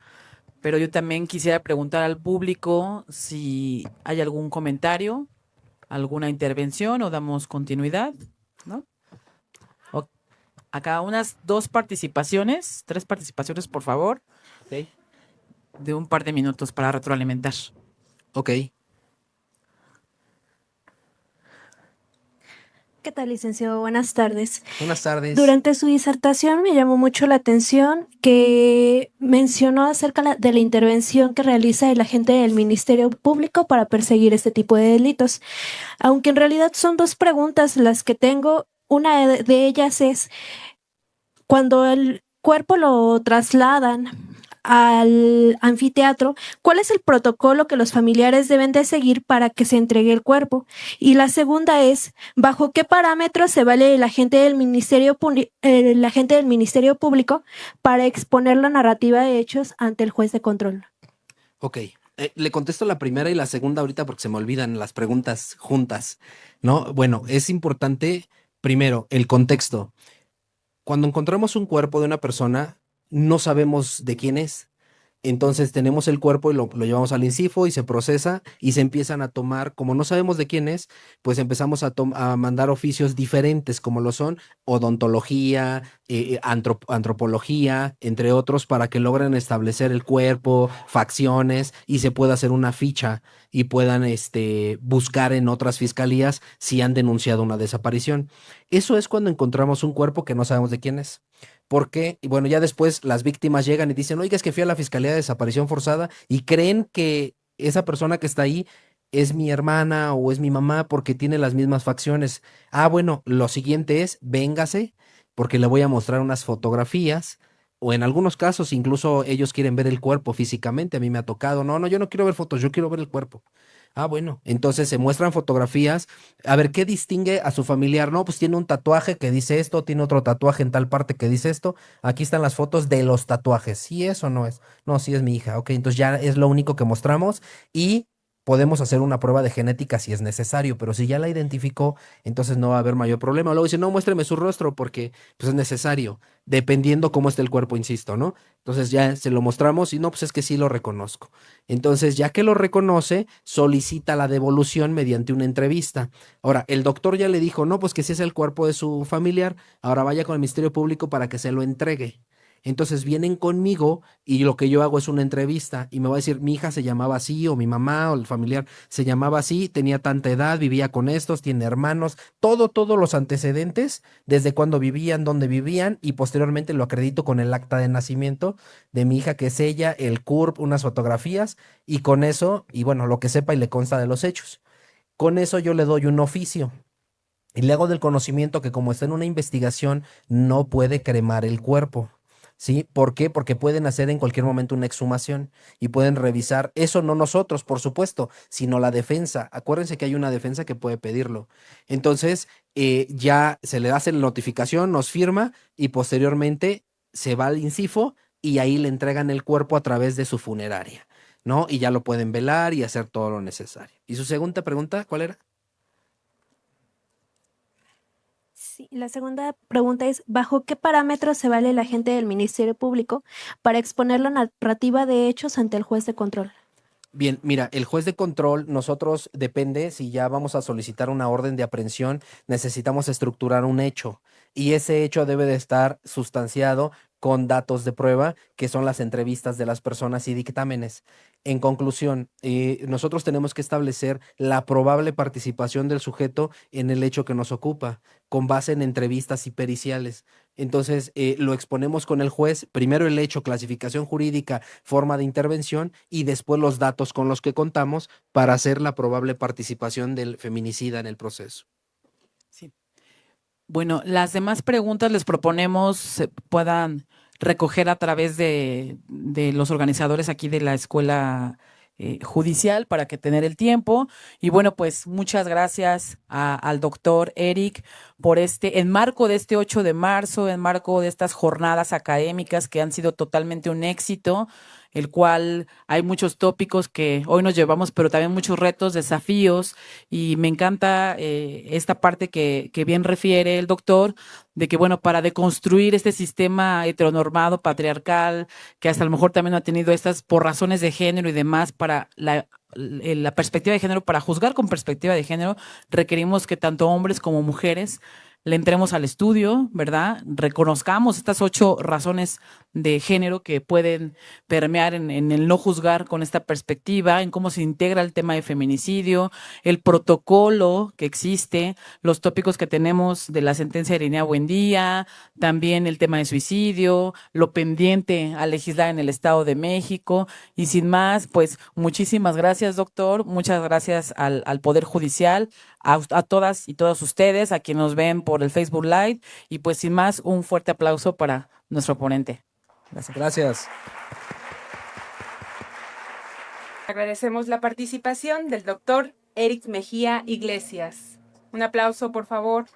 pero yo también quisiera preguntar al público si hay algún comentario, alguna intervención o damos continuidad, ¿no? O- Acá unas tres participaciones, por favor, Ok. de un par de minutos para retroalimentar. Ok, ¿Qué tal, licenciado? Buenas tardes. buenas tardes. Durante su disertación me llamó mucho la atención que mencionó acerca de la intervención que realiza el agente del Ministerio Público para perseguir este tipo de delitos. Aunque en realidad son dos preguntas las que tengo. Una de ellas es, cuando el cuerpo lo trasladan al anfiteatro, ¿cuál es el protocolo que los familiares deben de seguir para que se entregue el cuerpo? Y la segunda es, ¿bajo qué parámetros se vale el agente del Ministerio Público para exponer la narrativa de hechos ante el juez de control? Ok, le contesto la primera y la segunda ahorita porque se me olvidan las preguntas juntas, ¿no? Bueno, es importante, primero, el contexto. Cuando encontramos un cuerpo de una persona, no sabemos de quién es. Entonces tenemos el cuerpo y lo llevamos al INCIFO y se procesa y se empiezan a tomar, como no sabemos de quién es, pues empezamos a mandar oficios diferentes, como lo son odontología, antropología, entre otros, para que logren establecer el cuerpo, facciones y se pueda hacer una ficha y puedan buscar en otras fiscalías si han denunciado una desaparición. Eso es cuando encontramos un cuerpo que no sabemos de quién es. Porque, y bueno, ya después las víctimas llegan y dicen, oiga, es que fui a la Fiscalía de Desaparición Forzada y creen que esa persona que está ahí es mi hermana o es mi mamá porque tiene las mismas facciones. Ah, bueno, lo siguiente es, véngase, porque le voy a mostrar unas fotografías. O en algunos casos, incluso ellos quieren ver el cuerpo físicamente. A mí me ha tocado. No, no, yo no quiero ver fotos, yo quiero ver el cuerpo. Ah, bueno, entonces se muestran fotografías. A ver, ¿qué distingue a su familiar? No, pues tiene un tatuaje que dice esto, tiene otro tatuaje en tal parte que dice esto. Aquí están las fotos de los tatuajes. ¿Sí es o no es? No, sí es mi hija. Ok, entonces ya es lo único que mostramos y podemos hacer una prueba de genética si es necesario, pero si ya la identificó, entonces no va a haber mayor problema. Luego dice, no, muéstreme su rostro porque pues es necesario, dependiendo cómo esté el cuerpo, insisto, ¿no? Entonces ya se lo mostramos y no, pues es que sí lo reconozco. Entonces, ya que lo reconoce, solicita la devolución mediante una entrevista. Ahora, el doctor ya le dijo, no, pues que si es el cuerpo de su familiar, ahora vaya con el Ministerio Público para que se lo entregue. Entonces vienen conmigo y lo que yo hago es una entrevista y me va a decir, mi hija se llamaba así o mi mamá o el familiar se llamaba así, tenía tanta edad, vivía con estos, tiene hermanos, todos los antecedentes, desde cuándo vivían, dónde vivían y posteriormente lo acredito con el acta de nacimiento de mi hija, que es ella, el CURP, unas fotografías y con eso, y bueno, lo que sepa y le consta de los hechos. Con eso yo le doy un oficio y le hago del conocimiento que como está en una investigación, no puede cremar el cuerpo. ¿Sí? ¿Por qué? Porque pueden hacer en cualquier momento una exhumación y pueden revisar, eso no nosotros, por supuesto, sino la defensa. Acuérdense que hay una defensa que puede pedirlo. Entonces, ya se le hace la notificación, nos firma y posteriormente se va al INCIFO y ahí le entregan el cuerpo a través de su funeraria, ¿no? Y ya lo pueden velar y hacer todo lo necesario. ¿Y su segunda pregunta, cuál era? Sí, la segunda pregunta es, ¿bajo qué parámetros se vale el agente del Ministerio Público para exponer la narrativa de hechos ante el juez de control? Bien, mira, el juez de control, nosotros depende, si ya vamos a solicitar una orden de aprehensión, necesitamos estructurar un hecho y ese hecho debe de estar sustanciado con datos de prueba, que son las entrevistas de las personas y dictámenes. En conclusión, nosotros tenemos que establecer la probable participación del sujeto en el hecho que nos ocupa, con base en entrevistas y periciales. Entonces, lo exponemos con el juez, primero el hecho, clasificación jurídica, forma de intervención y después los datos con los que contamos para hacer la probable participación del feminicida en el proceso. Sí. Bueno, las demás preguntas les proponemos se puedan recoger a través de los organizadores aquí de la escuela judicial para que tener el tiempo. Y bueno, pues muchas gracias al doctor Eric por en marco de este 8 de marzo, en marco de estas jornadas académicas que han sido totalmente un éxito. el cual hay muchos tópicos que hoy nos llevamos, pero también muchos retos, desafíos, y me encanta esta parte que bien refiere el doctor, de que, bueno, para deconstruir este sistema heteronormado, patriarcal, que hasta a lo mejor también ha tenido estas por razones de género y demás, para la perspectiva de género, para juzgar con perspectiva de género, requerimos que tanto hombres como mujeres le entremos al estudio, ¿verdad? Reconozcamos estas 8 razones de género que pueden permear en el no juzgar con esta perspectiva, en cómo se integra el tema de feminicidio, el protocolo que existe, los tópicos que tenemos de la sentencia de Irinea Buendía, también el tema de suicidio, lo pendiente a legislar en el Estado de México. Y sin más, pues muchísimas gracias, doctor, muchas gracias al Poder Judicial, a todas y todos ustedes, a quienes nos ven por el Facebook Live, y pues sin más, un fuerte aplauso para nuestro ponente. Gracias. Gracias. Agradecemos la participación del doctor Eric Mejía Iglesias. Un aplauso, por favor.